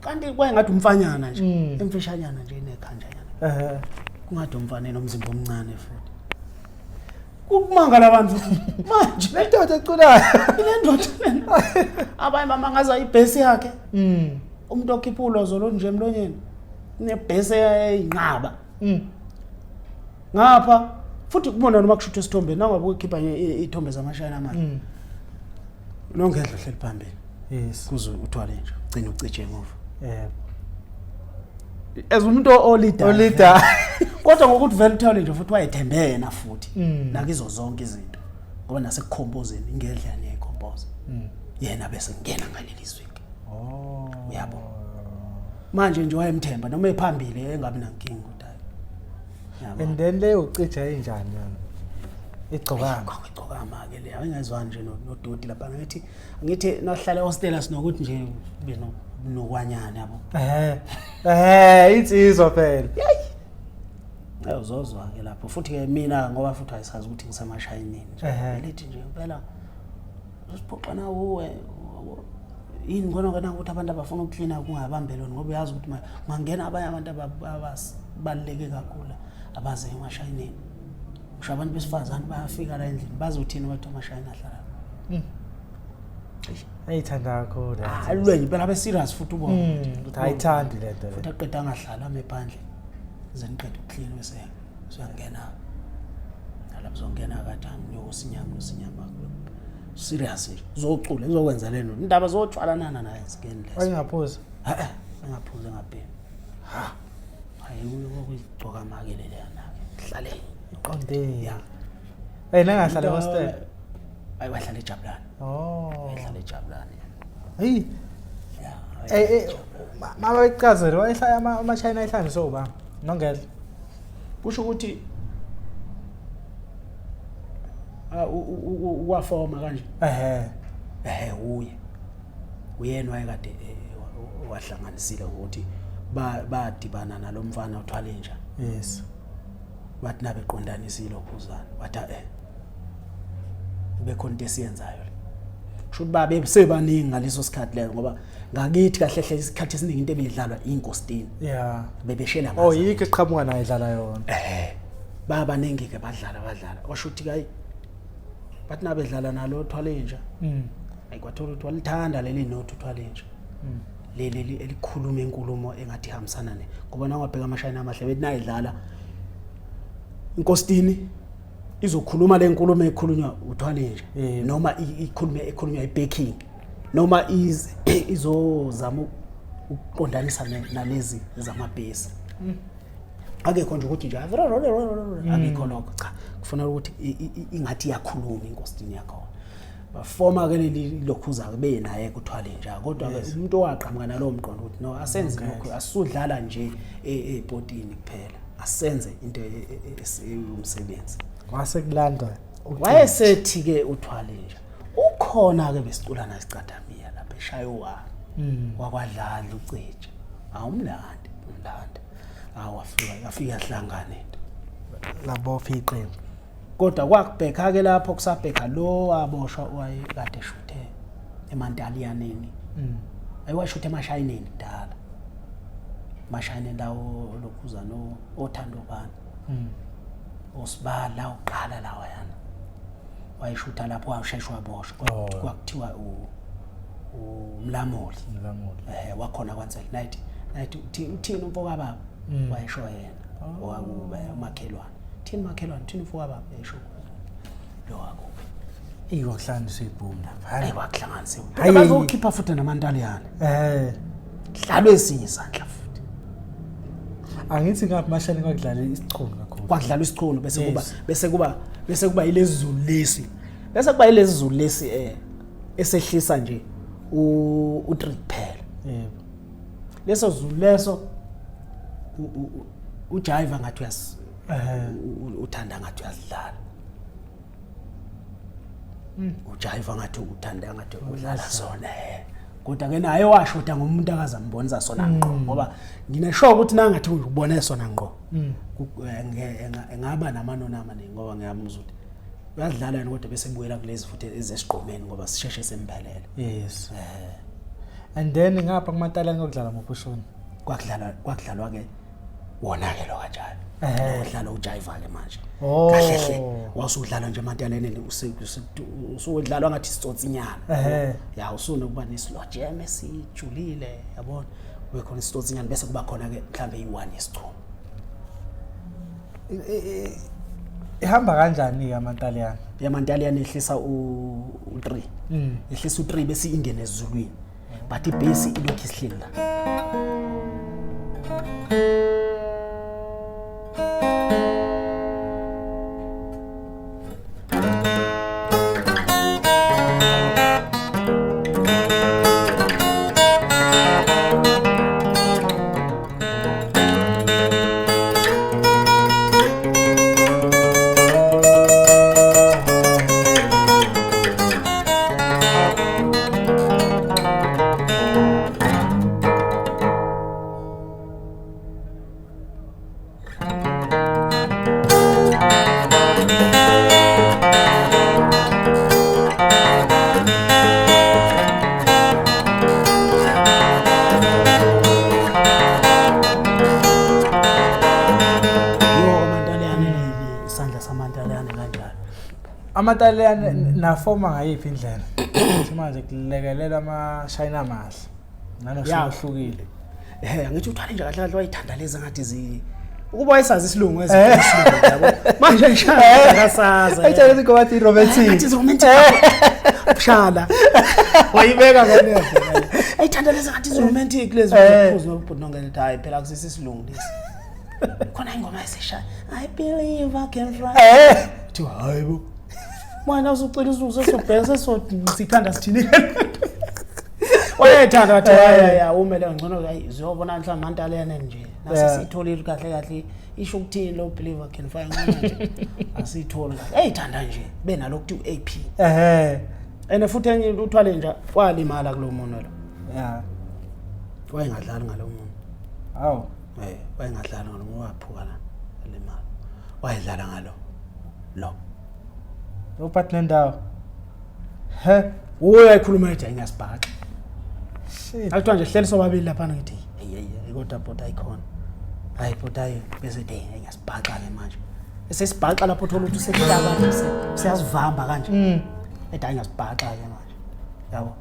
kanti kwayengathi umfanyana nje emfishanyana nje nekhanjanyana kungathi umfane nomzimba omncane futhi ukumangala abantu manje le ndoda eculayo le ndoda abanye bamangaza ibhesi yakhe umuntu okhipha ulozo lo nje emlonyeni nebhesi eyinqaba ngapha futhi kubona noma kushutha isithombe nangabe ukukhipha ithombe zamashayina manje nongedla hleli phambili yes kuze uthwale nje ugcina ucije emuva as umuntu olida kodwa ngokuthi vele uthwale nje futhi wayethembena futhi nakizo zonke izinto ngoba nasekukhompozeni ingedla neyikhompoza yena bese ngena ngaleli zwiki uyabo manje nje wayemthemba noma ephambili engabi nankinga udayi yabo and then leyo ucija enjani yona igcokama ke le ayingezwani nje nododi lapha ngithi nahlala ehostel sinokuthi nje ube nokwanyana yabo insizwa phela ayozozwa ke lapho futhi ke mina ngoba futhi ayisazi ukuthi ngisemashayinini nje lithi nje phela usiphoqa na uwe yini ngona kana ukuthi abantu abafuna ukuklina kungabambelweni ngoba uyazi ukuthi mangena abanye abantu abasibaleke kakhulu abaze emashayinini usho abantu besifazane bayafika la endlini bazothina bathi amashayina ahlala ayithanda kakhulu alwenye phela abe serious futhi ubona ukuthi ayithandi le nto futhi aqeda angahlala amephandle zeniqeda ukuklina bese siyangena nalapho zongena kathani yosinyama serious nje uzocula uzokwenza lento indaba zothwalanana naye sigendle ayingaphuza engaphuza ngabheni hayi ukugcoka makelele yana hlale iqonde ya nangahlala hostel ayi wahlala eJabulani wahlala eJabulani hey mama icazelo wayehlaya ama-China ehlanje soba nongela kusho ukuthi wafoma kanje uyena wayekade wahlanganisile ukuthi badibana nalomfana uthwale nje yes bathi nabe qondanisile uphuzana wathi bekhona into esiyenzayo shothi babe sebaningi ngaleso sikhathi leyo ngoba ngakithi kahle hle isikhathi esiningi into ebedlalwa inkostini yeah bebeshela oh yike iqhamuka nayo idlala yona baba ningi ke badlala washo ukuthi kayi bathi nabedlala nalo Thwalenja ayikwathola ukuthi walithanda leli nothi Thwalenja leli elikhuluma inkulumo engathi ihambisana ne ngoba nawabheka amashayina amahle bethi nayidlala inkostini izokhuluma lenkulumo ekhulunywa uThwalenja noma ekhulunywa ibacking noma izozama ukuqondanisa nalezi zamabhesi akekho nje ukuthi nje akekho lokho cha kufuna ukuthi ingathi iyakhuluma inkostini yakho bafoma ke leli lokhuza ke benaye kuThwalenja kodwa ke umuntu owaqhamuka nalowo mqondo ukuthi no asenze lokho asudlala nje ebhodini kuphela asenze into umsebenzi wase kulandwa wayesethi ke uThwalenja ukhona ke besiculana isicadamiya lapha eshayowa wakwadlala uCija awumlandi awafika yahlangana into labo fiqembu kodwa kwakubheka ke lapho kusabheka lo aboshwa wayekade shuthe eMantaliyaneni ayiwashuthe emashayineni kudala mashayine lawo lokhuza no othandobani osibala uqala lawa yana wayeshutha lapho washeshwa waboshwa kwakuthiwa umlamuli wakhona kwaNzeli night uthini umfoka baba wayesho yena owakube umakhelwane thini makhelwane thini umfoka baba esho lo wakube iyohlanganisa ibhomu lapha hayi wakuhlanganisa bazokhipha futhi namantaliyane dlalwe esinye isandla futhi angithi ngapha mashani kwakudlala isichunu kakhulu kwakudlala isichunu bese kuba ilezi zulu lesi bese kuba ilezi zulu lesi esehlisa nje u3 kuphela leso zulu leso uJaiva ngathi uthanda ngathi uyadlala uJaiva ngathi uthanda ngathi udlala sona kodwa ke naye washuta ngomuntu akazambonisa sona ngqo ngoba ngineshoka ukuthi nangathi ubone sona ngqo engaba namanona amaningi ngoba ngiyamuzwa ukuthi uyadlala yena kodwa bese buyela kulezi futhi ezesiqomeni ngoba sisheshe semphelele yes and then ngapha kuMantaliyane kokudlala ngokushona kwakudlalwa ke wona ke lo kanjalo udlala uJaiva ke manje kahle hle wasudlala nje eMantaliyane usudlalwa ngathi isitsotsinyana ya usunokuba nesilojeme sijulile yabona wekhona isitsotsinyana bese kuba khona ke mhlambe i1 yesichuma ihamba kanjani yaMantaliyane yaMantaliyane ehlisa u3 ehlisa u3 bese ingene ezulwini but ibase ilokhu isihleli la amaTaliyane nafoma ngayiphi indlela manje kulekelela amashayina amahle nanoshuhlukile ngithi uThwalenja kahle kahle wayithanda lezi ngathi ukuba wayesazi isilungu ezisilungu yabo manje ngishaya akasaza ayitshela ngoba thi romantic athi romantic shala wayibeka ngene ayithanda lezi ngathi romantic lezi phuzu nobudonga lethi hayi phela kusisi isilungu lesi khona ingoma eseshaya I believe I can fly thi hayibo manje usucela izuzo sesobheka sesikhanda sithini wayethanda wathi ya umele ngcono hayi ziyobona mhlawumbe amantaliyane nje nasisitholile kahle kahle isho ukuthini lo believe I can fly nje asithola eyithanda nje benalo kuthi uAP ene futhi enye uThwalenja walimala kulomuntu lo wayengadlali ngalomuntu awu wayengadlali ngalomuntu waphuka la limala wayedlala ngalo lo uPartner ndawo uyayikhuluma ethi ngiyasibhaxa shit akuthiwa nje hleli sobabili lapha ngithi hey kodwa bota ikhona hayi bota bese de ngiyasibhaxa ke manje esesibhaxa lapho uthola ukuthi usehlaba siyasivamba kanje ethi ngiyasibhaxa ke manje yabo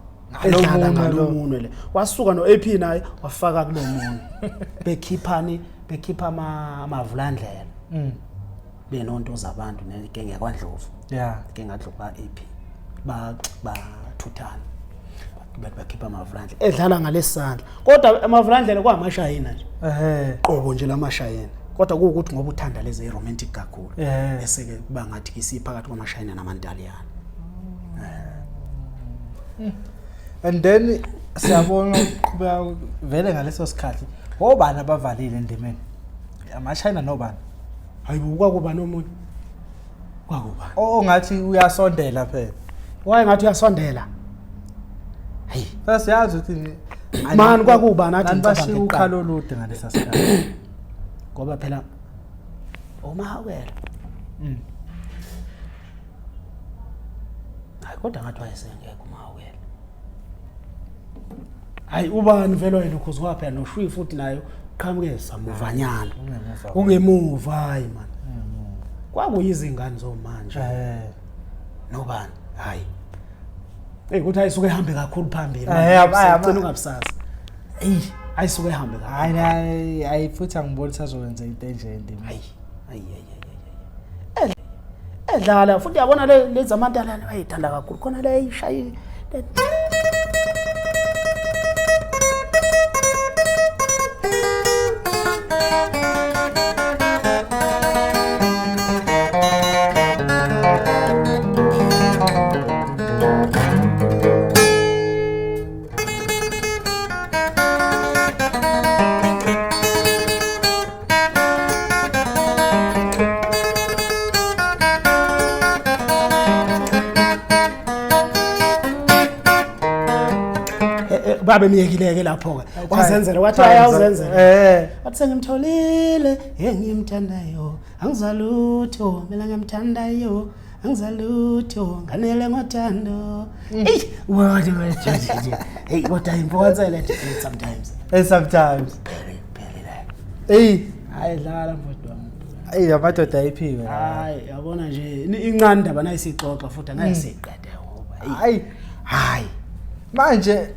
edlala ngalomunwe le wasuka no AP naye wafaka kulomunwe bekhipha amavulandlela benonto zabantu negenge yakwaNdlovu genge yaNdlovu AP bathuthana bakhipha amavulandlela edlala ngalesandla kodwa amavulandlela kwamashayina nje qobo nje lamashayina kodwa kuukuthi ngoba uthanda lezi romantic kakhulu bese ke kuba ngathi kisiphakathi kwamashayina namaNtaliyane and then siyabona ukuba vele ngaleso sikhathi obani abavalile endimeni amashayina nobani hayibuka kuba nomunye kwakuba ongathi uyasondela phela ngathi uyasondela hey sasiyazi ukuthi man kwakuba nathi ngicabanga ukhalo olude ngalesa sikhathi ngoba phela omahawela hayi kodwa ngathi wayesengeke umahawela hayi ubani vele wayelokhuzi kwaphela noShwi futhi nayo qhamuke samuvanyana ungemuva hayi man kwakuyizingane zomanje nobani hayi kuthi ayisuke ehambe kakhulu phambili ngicela ungabusazi ayisuke ehambe kakhulu hayi futhi angiboni sazowenza into enje endimi hayi edlala futhi yabona lezi amantalane ayithanda kakhulu khona le ishayi babe miyekileke lapho ke wazenzela wathi ayawuzenzela wathi sengimtholile engimthandayo angizalutho mina ngimthandayo angizalutho nganele ngothando wathi hey kodwa impokatsele sometimes ayidlala mfowethu wami amadoda ayiphiwe hayi yabona nje incane ndaba nayisixoxa futhi angayisiqede ngoba hayi manje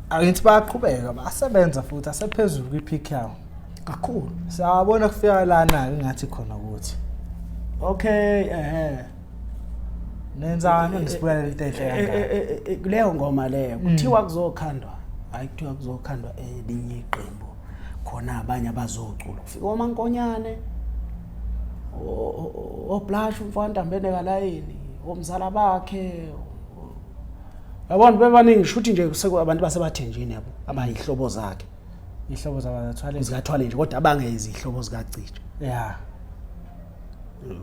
angithi bayaqhubeka basebenza futhi asephezulu kwipeak yawo kakhulu siyabona kufika lana ngathi khona ukuthi okay nenzana ngisibulala into enhle kuleyo ngoma leyo kuthiwa kuzokhandwa hayi kuthiwa kuzokhandwa elinye iqembu khona abanye abazocula kufika oMankonyane oBlash umfana Ntambene kalayini omzala bakhe yabona bebaningi shuthi nje abantu basebathenjini yabo abayihlobo zakhe ihlobo zabathwale zikathwale nje kodwa abangezi ihlobo zikaCijo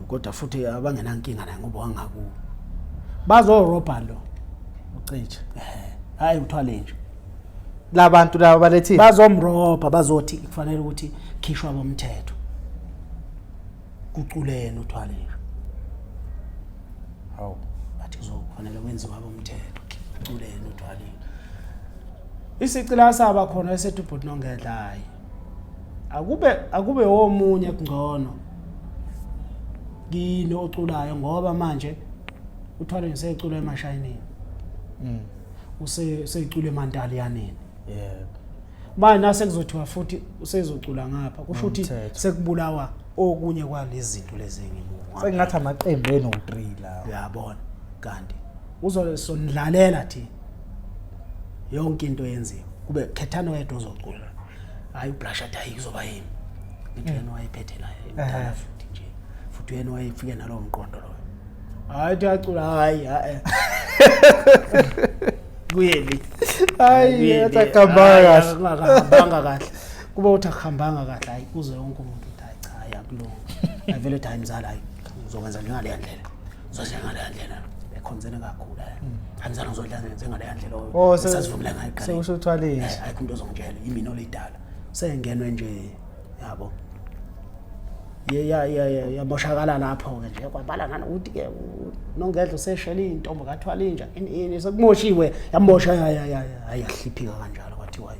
kodwa futhi abangenankinga naye ngoba wangaku bazorobha lo uCijo hayi uthwale nje labantu laba balethi bazomrobha bazothi kufanele ukuthi khishwa bomthetho kuculene uthwale nje hawu bathi kuzokufanele kwenziwa bomthetho kuculene uthwale isicila saba khona esethu bhuti nongedlayi akube womunye kungcono kini oculayo ngoba manje uthwale ngisecula emashayinini usecula eMantaliyaneni manje nase kuzothiwa futhi usezocula ngapha kusho ukuthi sekubulawa okunye kwalezinto lezi ngibuka sengathi amaqembu eno3 la uyabona kanti uzosonidlalela thi yonke into yenziwa kube khethana wedwa ozocula hayi uBlash athi kuzoba yimi into yena wayiphethe la emntana futhi nje futhi yena wayifike nalowo mqondo lo hayi uyacula hayi kuyeli hayi atakhambanga kahle kuba uthi akuhambanga kahle hayi kuze wonke umuntu uthi hayi cha yakulunga avele time zala hayi uzokwenza ngale ndlela uzozenza ngale ndlela ekhonzene kakhulu hamzana uzodlala ngale ndlela sasivumela ngayo qala sewusho uthwalile hayi into ozongitshela imino lidala sengenwe nje yabo yamoshakala lapho ke nje kwabala ngani ukuthi ke nongedla useshela intombi kathwala inja ini sekumoshiwe yamosha ayahliphika kanjalo kwathiwa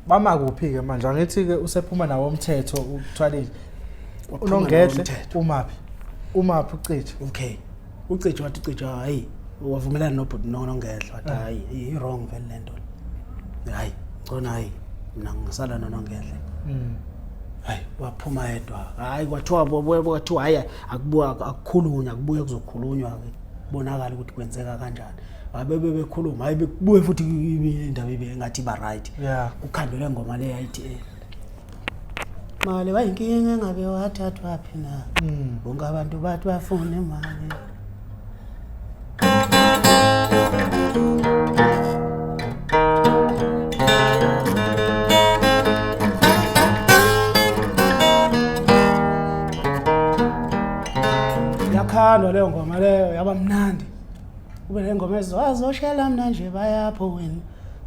bama kuphi ke manje angithi ke usephuma nawo umthetho ukuthwalile unongedle umaphi ucije okay ucije wathi ucije hayi wavumelana nobhuti nongedla wathi hayi i wrong vele lento hayi khona hayi mina ngisala nonongedle hayi waphuma yedwa hayi kwathiwa hayi akukhulunywa kubuye kuzokhulunywa ke bonakala ukuthi kwenzeka kanjani abebe bekhuluma hayi bekubuye futhi indaba ibe ngathi ba right ukhandele ngoma le yayithi mali wayinkinga engabe wathathwa phi na bonke abantu bathi bafuna imali yakhalwa leyo ngoma leyo yaba mnandi kube le ngoma ezoshela mina nje bayapho wena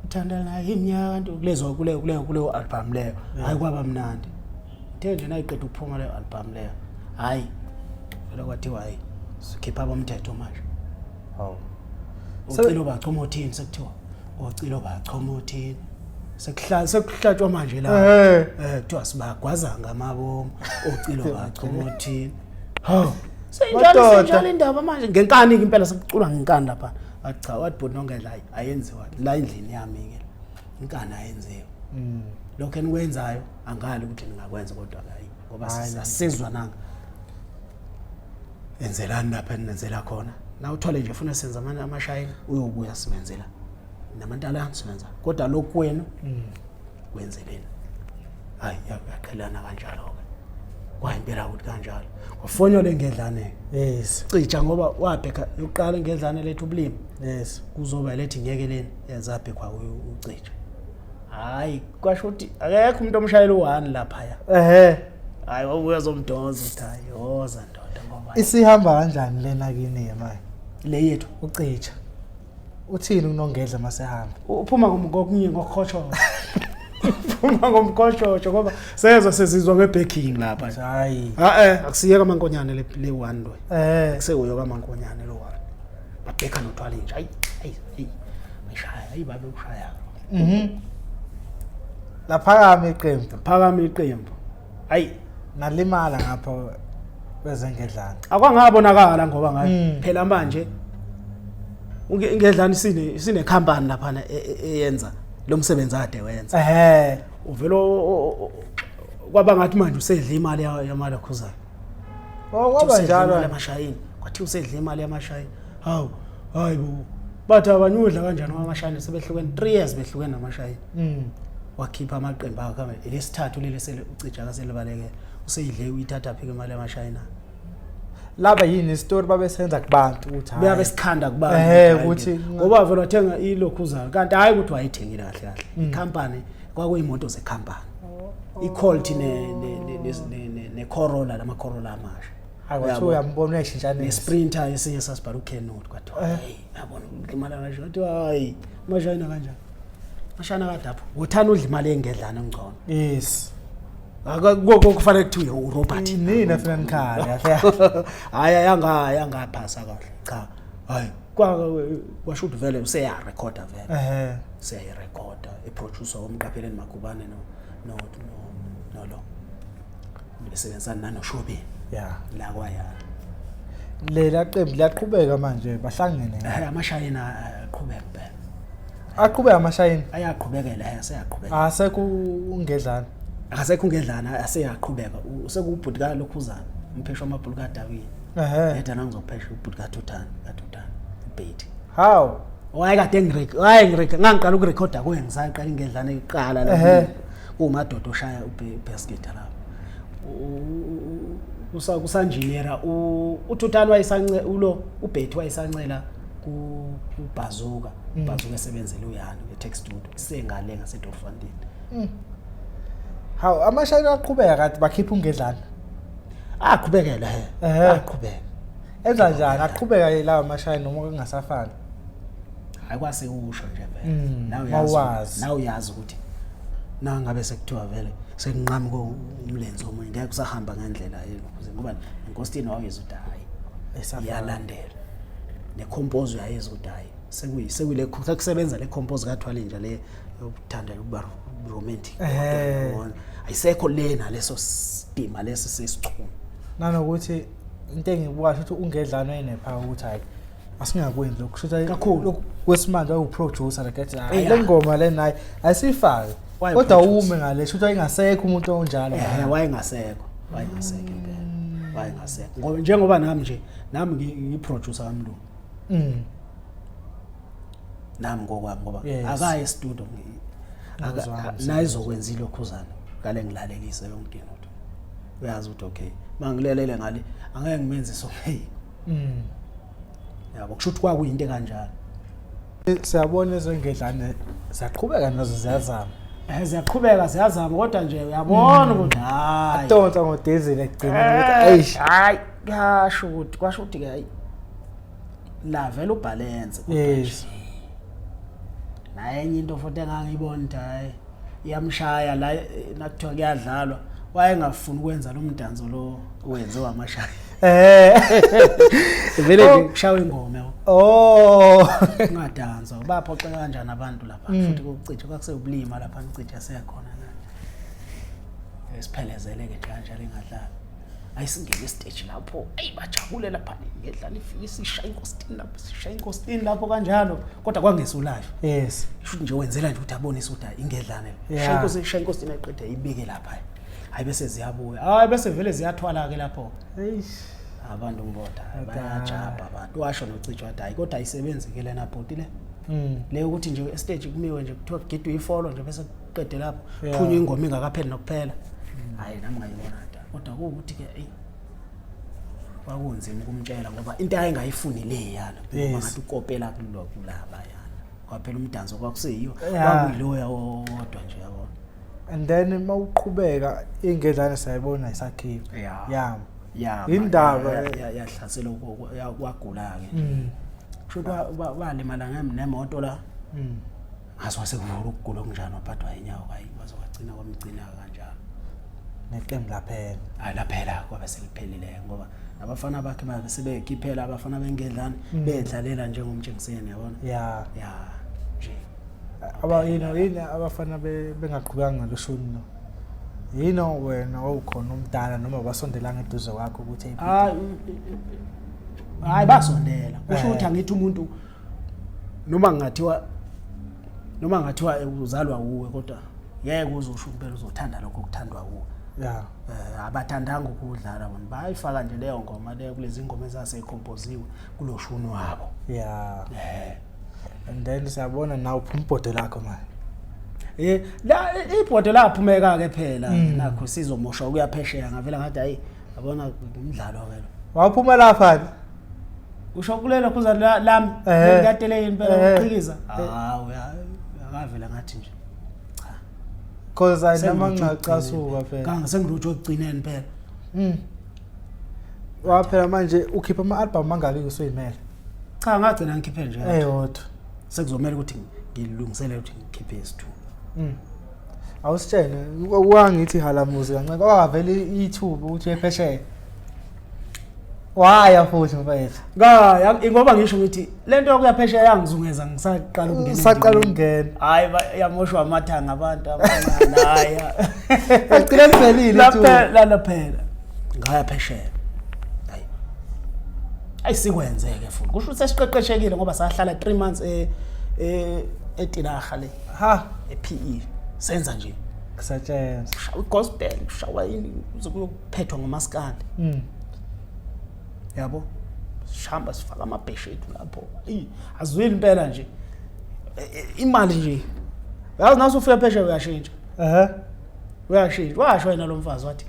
uthanda nayo iminyaka nto kulezo kuleyo album leyo hayi kwaba mnandi nje nayiqeda ukuphuma leyo album leyo hayi vele kwathiwa hayi sikhipha abomthetho manje ucilo bachoma uthini sekuthiwa ucilo bachoma uthini sekuhlatshwa manje la kuthiwa sibagwaza ngamabomu ucilo bachoma uthini senjalo indaba manje ngenkani impela sekucula ngenkani lapha acha wathi bhuti nongedla ayenziwa la endlini yami ke inkani ayenziwa lokho enikwenzayo angali ukuthi ningakwenza kodwa hayi ngoba sisizwa nanga enzelani lapha enenzela khona na uthole nje ufuna senza amanye amashayini uyobuya simenzela namantala simenza kodwa lokhu wena wenzeleni hayi yakhelana kanjalo ke kwayimpela ukuthi kanjalo ufonyo lengedlane cija ngoba wabheka uqala ingedlane lethu ubulimi kuzoba lethi ngekeleni yazabhekwa ucija hayi kwasho ukuthi akekho umuntu omshayeli u1 lapha hayi uyazomdonza uthi yoza ndoda ngoba isihamba kanjani lena kini manje le yethu ucija uthini unongedla masehamba uphuma ngokunye ngokhotsho uphuma ngomkhoshotsho ngoba sezizwa ngebacking lapha hayi akusiyeka amankonyane le 1 lo kusekuyo kamankonyane lo 1 babheka nothwala nje hayi ngishaya hayi babe ushaya laphakama iqembu hayi nalimala ngapha kwezengedlana akwangabonakala ngoba ngayo phela manje ingedlana sine company lapha eyenza lo msebenzi ade wenza uvelo kwaba ngathi manje usedla imali yamala khuzayo kwaba njalo amashayini kwathi usedla imali yamashayini hayi bo bathi abanyudla kanjani amashayini sebehlukene 3 years behlukene namashayini wakhipha amaqembu akhe lesithathu lele sele ucija kaselibaleke useyidle uyithatha phike imali yamashayina laba yini istory babesenza kubantu ukuthi hayi beyabesikhanda kubantu ukuthi ngoba vele wathenga ilokhuzayo kanti hayi ukuthi wayithengile kahle icompany kwakuyimoto zecompany iQuality ne Corolla lama Corolla amasha akuthiwa uyambona uyashintshana neSprinter esinye sasibhala uKenwood kwathiwa hey yabona imali kanje wathi hayi mashayina kanjani mashana kadapho uthanda udla imali engedlana ngcono kufanele kuthiwe uRobert nini afuna nikhala hayi yangaphasa kahle cha hayi kwasho ukuthi vele useya recorder vele seya recorder iproducer omqapheleni Magubane no lo besebenzana nano Shobi la kwaya lela qembu liyaqhubeka manje bahlangene amashayina aqhubeka amashayini ayaqhubekela ayaseyaqhubeka asekho ungedlana akasekho ungedlana aseyaqhubeka usekubhuti ka lokhuzana umphesho amabhulu kaDawini yedwa nangizophesha ubhuti kaThuthani ubhethi how wayekade ngireka ngangiqala ukurecorda kuye ngisaqala ingedlana iqala la kumadodo oshaya ubasket lapha kusanjinera uThuthani wayisancela ulo ubhethi wayisancela kubhazuka ubhazuka esebenzele uyana eText Studio isengale ngaseDorfandini how amashayini aqhubeka kanti bakhipha ungedlana aqhubekela aqhubeka enza njani aqhubeka lawo amashayini noma kungasafani ayikwase usho nje vele nawe uyazi ukuthi na ngabe sekuthiwa vele sekunqamuka umlenze omunye ngeke kusahamba ngendlela yini ngoba inkositini wawuyeza ukuthi hayi iyalandela necompose uyayeza ukuthi hayi sekuyile kusebenza le compose kaThwalinja le yokuthanda ukuba romantic ayisekho lena leso stima leso sesichunu nanokuthi into engibuka ukuthi ungedlana enepha ukuthi hayi asingakwenzi lokushuta kakhulu kwesimanje uproducer lekethi hayi le ngoma le nayi ayisifake kodwa ume ngale shutha ingasekho umuntu onjalo wayengasekho impela wayengasekho ngoba njengoba nami ngiproducer kaMlungu nami ngokwami ngoba akaye e-studio nayizokwenza ilokhuzana ngale ngilalelise yonke into uyazi ukuthi okay mangilelele ngale angeke ngimenze so hey yabo kushuthi kwakuyinto kanjalo siyabona ezengedlane siyaqhubeka nazo ziyazama ziyaqhubeka siyazama kodwa nje uyabona ukuthi hayi atonta ngodezile egcina ukuthi hayi yasho ukuthi kwasho ukuthi ke la vele ubalance yes naye enye into futhi engangibona ukuthi hayi iyamshaya la nakuthiwa kuyadlalwa wayengafuni ukwenza lo mdanso lo wenziwa amashaya vele nje kushawa ingoma ungadansa baphoxa kanjani abantu lapha futhi ukucija kwakusebulima lapha ngicija seyakhona la esiphelezele ke kanjalo engadlala ayisingene istage lapho bajabule lapha ngedlala ifika sishaya inkositini lapho sishaya inkositini lapho kanjalo kodwa kwangesulayo yes shuthi nje wenzela nje ukuthi abonise ukuthi ingedlane shaya inkositini eqede ibike lapha hayi bese ziyabuya hayi bese vele ziyathwala ke lapho abantu ngibotha bayajaba abantu washo nocijwa hayi kodwa ayisebenzi ke lena bhoti le ukuthi nje estage kumiwe nje kuthiwa gidwe ifollow nje bese qede lapho phunywa ingoma ingakapheli nokuphela hayi nami ngayibona kodwa ukuthi ke kwakunzima ukumtshela ngoba into ayengayifuni le yana ngoba ngathi ukopela kulaba yana kwaphela umdanso kwakuseyiyo kwakuyiloya wodwa nje yabo and then mawuqhubeka ingedlane sayibona isakhipha indaba yahlasela kwagula ke shothi walimala nemoto la ngazwase kuvula ukugula okunjani waphathwa inyawo hayi bazogcina kwamgcina kanjalo neqembu laphela laphela kwabe seliphelile ngoba abafana bakhe babe sebekhiphela abafana bengedlana bedlalela njengomtshengiseni yabona nje yini abafana bengaqhubanga ngaloshoni no yino wena awukhona umdala noma basondelanga eduze kwakho ukuthi hayi basondela kusho ukuthi angithi umuntu noma ngathiwa uzalwa uwe kodwa yeke uzosho impela uzothanda lokho okuthandwa kuwe abathandanga ukudlala bona bayifaka nje leyo ngoma leyo kulezi ngoma ezasekompoziwe kuloshuni wabo and then siyabona nawo uphumbodo lakho manje la ibhodo laphumeka ke phela nakho sizomosha ukuyaphesheya ngavela ngathi hayi yabona umdlalo ke lo waphuma lapha usho kulela kuza lami ngikatele impela uqikiza akavela ngathi nje because ayinama ngacasuka phela kangisengilutho ogcineni phela waphela manje ukhipha ama-album mangaki usuyimele cha ngagcina ngikhiphe nje eyodwa sekuzomela ukuthi ngilungisele ukuthi ngikhiphe esi2 awusitshene wangithi halamuzi kancane kwavele ithuba ukuthi ephesheya waya futhi mfethu ngoba ngisho ngithi lento yokuyaphesheya yangizungeza ngisaqala ukungena hayi yamoshwa amathanga abantu abancane haya agcina kuphelile lapha phela ngayaphesheya hayi ayisikwenzeke futhi kusho ukuthi sesiqeqeshekile ngoba sahlala 3 months eTinaga le ePE senza nje kusatshenza gospel ushawa yini uzokuphethwa ngomaskandi yabo shamba sifaka amabheshe ethu lapho azwile impela nje imali nje yazi naso ufika pheshe uyashintsha uyashintsha washo wena lo mfazi wathi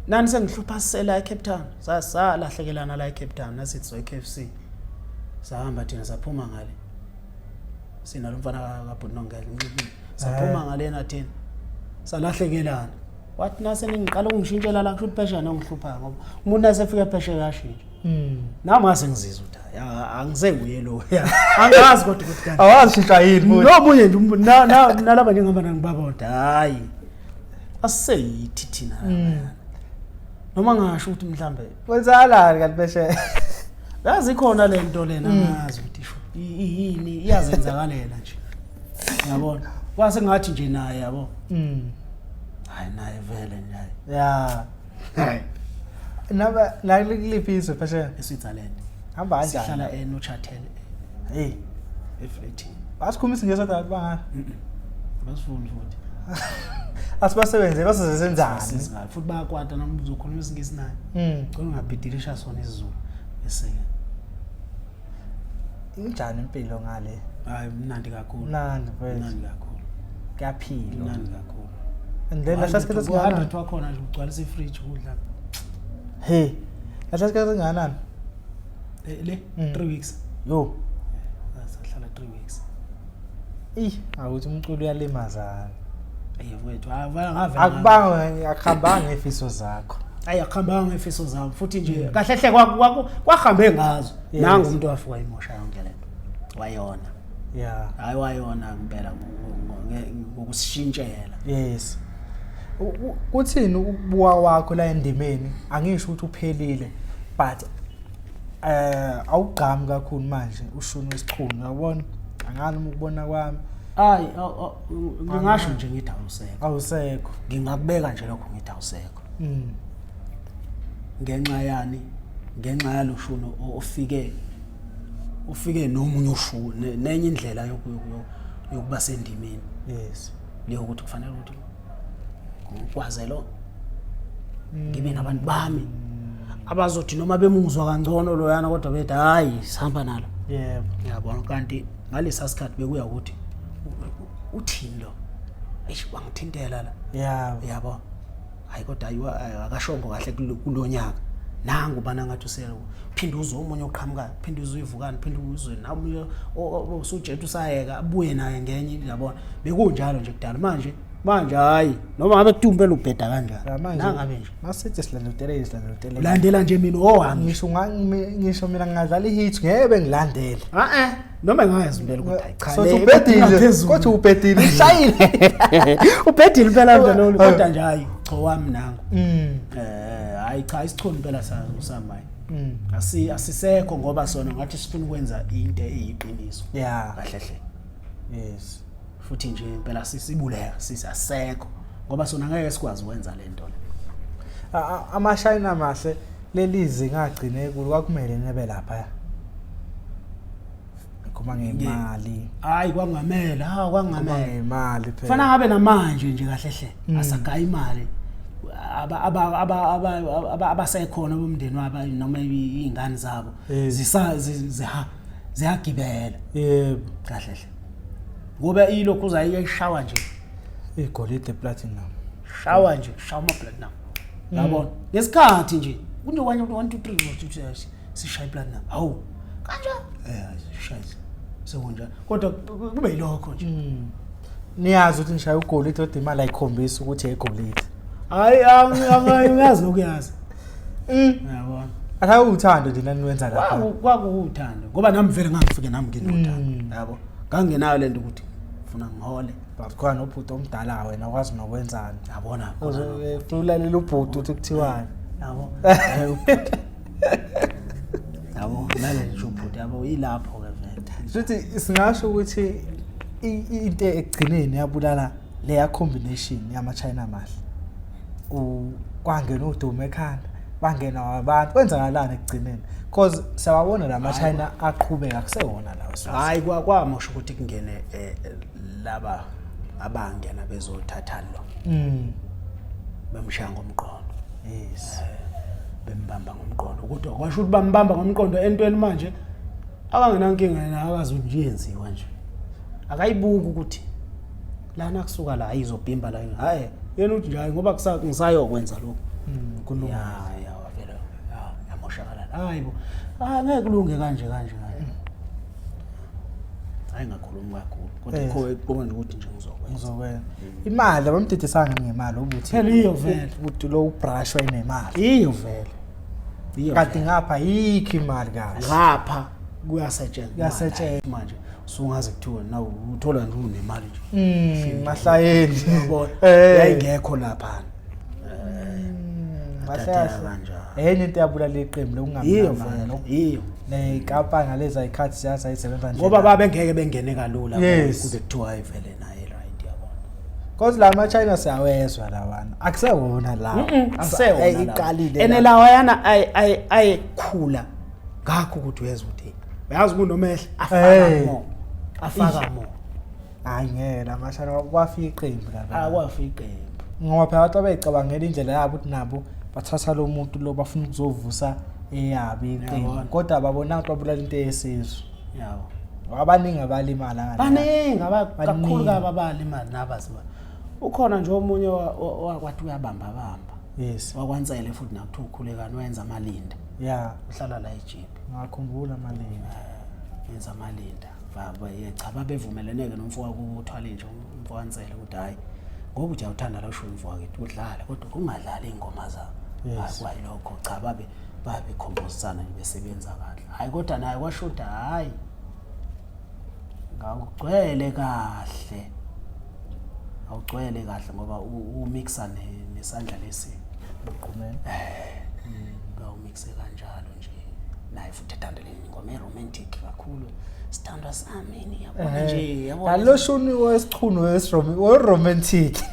nani sengihlupha sela eCape Town salahlekelana la eCape Town nasithi so eKFC sahamba thina saphuma ngale sina lo mfana kaBhunongela saphuma ngalena thina salahlekelana wathi nase ningiqala ukungishintshela la kusho phesha nongihlupha ngoba umuntu asefika phesha yashintsha nami ngase ngizizwa ukuthi angisenguye lo angazi kodwa ukuthi kanti awashintsha yini lo munye nje nalaba njengaba ngibaba hayi asiseyithi thina noma ngasho ukuthi mhlambe Wenzalani kanti beshe? yazi khona lento lena ngazi ukuthi yini iyazenzakalela nje yabona kwase ngathi nje naye yabo hayi naye vele nje ya naba nakuliphi izwe beshe eSwitzerland hamba kanjani sihlala eNeuchâtel hey eflat asikhumisa ngesonto bangana abasifuni futhi asibasebenze basezenzani singazi futhi bayakwata nami uzokhuluma isingisi naye ngicela ungabhidilisha sona isiZulu bese injani impilo ngale hayi mnandi kakhulu mnandi phela mnandi kakhulu kuyaphila mnandi kakhulu and then lasasikhethe singana 100 wakhona nje ugcwalisa ifridge ukudla hey lasasikhethe singana le 3 weeks yo sahlala 3 weeks awuthi umculo uyalimazana wethu ngavela akubanga akuhamba ngefiso zakho ayikhamba ngefiso zami futhi nje kahle hle kwahambe ngazo nanga umuntu wafuka imosha yonke lento wayona hayi wayona ngempela ngokusishintshela yes kuthini ukubuka wakho la endimeni angisho ukuthi uphelile but awugqami kakhulu manje ushuni wesichunu yabona angani ukubona kwami hayi ngingasho nje ngithi awusekho ngingakubeka nje lokho ngithi awusekho ngenxa yani ngenxa yaloshuno ufike nomunye ushu nenye indlela yokuba sendimeni yes leyo ukuthi kufanele ukuthi ngikwaze lo ngibe nabantu bami abazothi noma bemuzwa kangcono lo yana kodwa bethi hayi sihamba nalo yebo yabona kanti ngalesa sikhathi bekuya ukuthi uthini lo bangithintela la yabo hayi kodwa akashongo kahle kulonyaka nangu bana ngathi usela phinde uzwe umunye oqhamuka phinde uzwe ivukani phinde uzwe nami usujethu sayeka abuye naye ngenye yabona bekunjalo nje kudala manje hayi noma ngabe kutumpela ubheda kanjani nangabe nje masithi silandela ulandela nje mina owangi ngisho mina ngadlala ihit ngeke ngilandele noma ngayazi impela ukuthi cha so ubhedile kodwa ubhedile shayile ubhedile impela njalo kodwa nje hayi cho wami nangu hayi cha isichoni impela samayi asisekho ngoba sona ngathi sifuna ukwenza into eyiqiniso kahle hle yes futhi nje impela sisibuleka sisasekho ngoba sona ngeke sikwazi ukwenza lento amashayina mahle lelize ngagcine kulo kwakumele nebe lapha ngikuma ngemali hayi kwangamela kwangamela imali phela fana ngabe namanje nje kahle hle asagaya imali abasekhona bomndeni waba noma izingane zabo ziyagibela yebo kahle hle ngoba ilokhu uzayishawa nje igolide platinum shawa nje shawa ma platinum yabona ngesikhathi nje kunje 1 2 3 sishaya platinum hawu kanjani shaya sekunjani kodwa kube yilokho nje niyazi ukuthi nishaya ugolide kodwa imali ayikhombisa ukuthi ayigolide hayi angayazi ukuyazi yabona akawu uthando nje niwenza lapha kwakuuthando ngoba nami vele ngangifike nami nginothando yabo ngangenayo lento ukuthi ufuna ngihole but khona nobhuti omdala wena wazi nokwenzani yabona ulalela ubhuti uthi kuthiwani yabo yabo nale nje ubhuti yabo ilapho ke vele futhi singasho ukuthi into egcineni yabulala leya combination yama China mahle kwangena udumo ekhanda bangena abantu kwenzakalana ekugcineni because siyabona lama China aqhubeka akusewona lawo hayi kwamosha ukuthi kungene laba abangena bezothatha lo bemshaya ngomqondo yes bembamba ngomqondo kodwa kwasho ukuthi bambamba ngomqondo entweni manje akangenankinga na akazi nje yenziwa nje akayibuka ukuthi lana kusuka la ayizobhimba la hayi yena uthi nje ngoba ngisayokwenza lokho kulunga ya wavela yamoshakala hayibo ngeke kulunge kanje hayi ngakhuluma kakhulu kodwa koma nje ukuthi nje ngizokwenza imali abamdidisanga ngemali ubuthi phela iyo vele ubuthi lo ubrush wayenemali iyo vele kanti ngapha yikho imali kahle ngapha kuyasetshenzwa manje sungaze kuthiwa na uthola nje unemali nje mahlayeni yayingekho lapha mahlaya kanjalo enye into yabulala iqembu lokungamnamano iyo nekampani lezi ayikhathi siyazi ayisebenza nje ngoba babe ngeke bengene kalula Yes. kuze kuthiwa ayivele naye right yabona cause la ma China siyawezwa lawana akusewona la asewona iqalile enelawa yana ayikhula ngakho ukuthi uyeza ukuthi uyazi kunomehle afaka mo angela mashana kwafika iqembu la akwafika ngoba phela abantu abeyicabangela indlela yabo ukuthi nabo bathatha lo muntu lo bafuna ukuzovusa eyabi iqembu kodwa babona ukuthi babulala into yesizwe yabo abaningi abalimala ngala baningi kakhulu kababali imali nabaziba ukhona nje omunye wakwathi uyabamba yes wakwantsele futhi nakuthi ukhulekani wenza amalinda uhlala la eJP ngakhumbula amalinda yenza amalinda baba yechaba bevumeleneke nomfowabo ukuthwala nje umfowabo ukuthi hayi ngoba uthi awuthanda la usho umfowabo ukuthi udlala kodwa kungadlali ingoma zabo kwalokho cha babe khombosana besebenza kahle hayi kodwa naye kwashoda hayi ngakugcwele kahle awugcwele kahle ngoba umixa nesandla lesi uqhumene ngawumixe kanjalo nje naye futhi ethandele ingoma romantic kakhulu sithandwa sami yabona nje yabona ngaloshuni wesichuno wesiromantic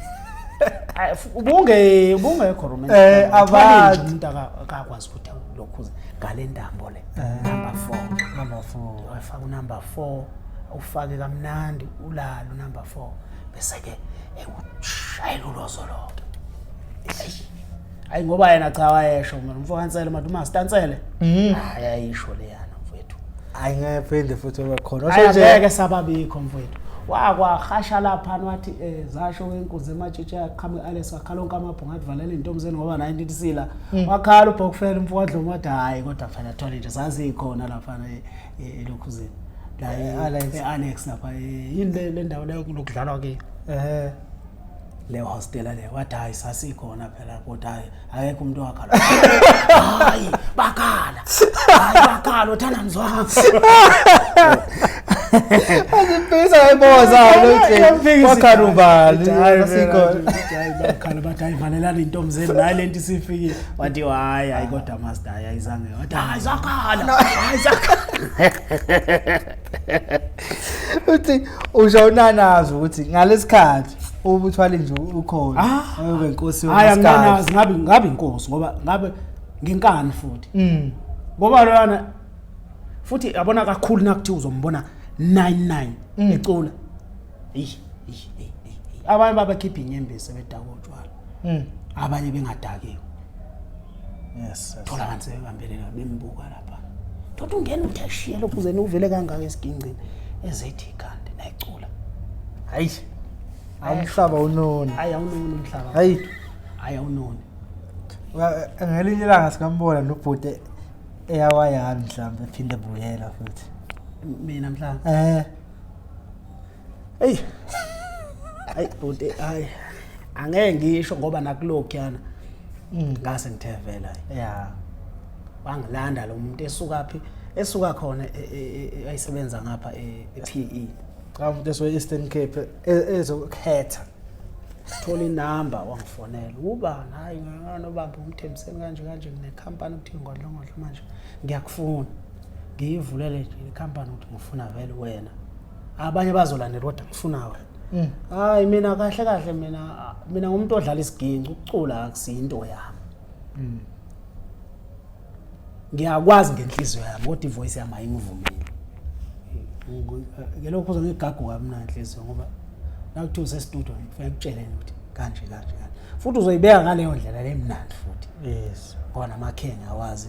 ubungekho romantic abantu umuntu akakwazi ukuthi lokhu ngale ndambo le number 4 wafaka number 4 ufake kamnandi ulalo number 4 bese ke ekushayela ulozo lonke hayi ngoba yena cha wayesho mina umfokansele manje uma sitantsele hayi ayisho le yana mfowethu ayingephinde futhi obekhona ngeke sababikho mfowethu wakwahasha lapha wathi zasho wenkunzi ematshitshe yaqhamuka Alex wakhalonke amabhonga avalele intombazeni ngoba 19 sila wakhala ubhokufela umfowandlo wathi hayi kodwa fanele thola nje zazikhona lapha elokhuzeni la Alex lapha yini le ndawo leyo kulokudlalwa ke le hostel le wathi hayi sasikhona phela kodwa hayi akekho umuntu wakhala hayi bakhala uthanda mzwanga azipisa eboza lothi wakharubali asikhona hayi bakhala bathi ayivalelana intombazeni naye lento isifikile wathi hayi kodwa master ayizange wathi hayi zakhala uthi ushonanazo ukuthi ngalesikhathi ubuthwali nje ukhona ayobe inkosi yomsikhathi hayi ngabe inkosi ngoba ngabe ngenkani futhi ngoba lona futhi yabona kakhulu nakuthi uzombona 99 ecula abanye babakhipha inyembezi bedakotshwala abanye bengadaki yes thola abantu sebebambelela bembuka lapha thothi ungena uthashiya lokhu zeni uvele kangaka esigingcini ezethi ikhande nayicula hayi umhlaba unoni hayi awunoni umhlaba hayi awunoni ngelinye ilanga sikambona nobhuti eyawayami mhlawumbe ephinde buyela futhi mina mhlawumbe hayi bhuti hayi angeke ngisho ngoba nakulokho yana ngase ngithevela wangilanda lo muntu esuka khona ayisebenza ngapha ePE cha umuntu esowe Eastern Cape ezokhetha thola inamba wangifonela ubani hayi nganobamba umthembiseni kanje nginekhampani ukuthi ngodlongodlo manje ngiyakufuna ngiyivulele nje ikhampani ukuthi ngifuna vele wena abanye bazolandela kodwa ngifuna wena hayi mina kahle mina ngumuntu odlala isiginci ukucula akusinto yami ngiyakwazi ngenhliziyo yami kodwa ivoice yami ayingivumeli ngelokho uzoyigagu kamna inhliziyo ngoba nakuthi usestudio ngifike kutsheleni ukuthi kanje futhi uzoyibeka ngaleyo ndlela lemnandi futhi yes bona makhenga awazi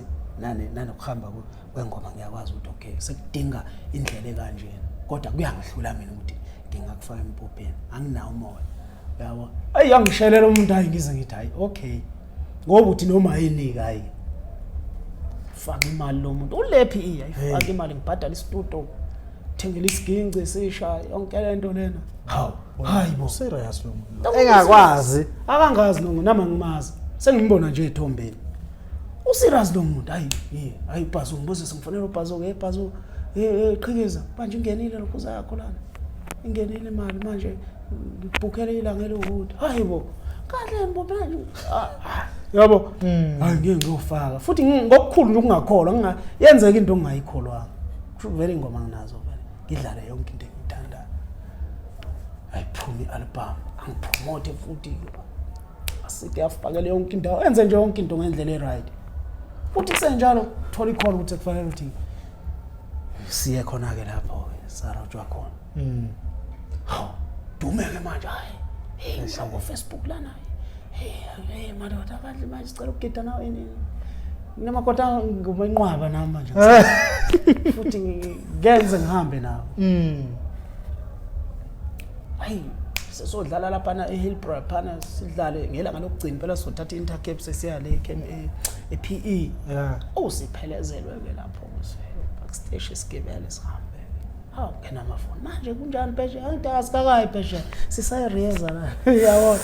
nanokuhamba kwengoma ngiyakwazi ukuthi okay sekudinga indlela ekanjena kodwa kuyangihlula mina ukuthi ngingakufaka empopeni anginawo umoya yabo ayangishelela umuntu hayi ngize ngithi hayi okay ngoba uthi noma yinika hayi faka imali lo muntu ulephi ayifaka imali ngibhadala istudio thengela isiginci sisha yonke lento lena hayi bo serious lo muntu engakwazi akangazi nama ngimazi sengimbona nje ethombeni userious lo muntu hayi bhazo ngibuze singifonela ubhazo ke bhazo Qhikiza manje ingenile lokhuza yakho lana ingenile imali manje ngibhukhele ilanga elokude hayibo kahle manje yabo hayi ngeke ngiyofaka futhi ngokukhulu nje ukungakholwa yenzeka into ongayikholwanga vele ingoma nginazo vele ngidlale yonke into engithandayo ayiphumi album angipromote futhi asithi afakele yonke indawo enze nje yonke into ngendlela eright futhi kusenjalo thola ikhona ukuthi kufanele ukuthi siye khona ke lapho sarajwa khona haw dumeke manje hayi ngabo Facebook lana hey madoda abadle manje sicela ukugida nawe yini nginemakota ngomenqwaba nami manje futhi ngenze ngihambe nawe hayi sesodlala lapha na eHillbrow phana sidlale ngelanga lokugcina phela sothatha intercap sesiyale ePE usiphelezelwe ke lapho backstage sigibele sihambe hawu kena amafoni manje kunjani pheshe angitazi kakayi pheshe sisayireza la yabo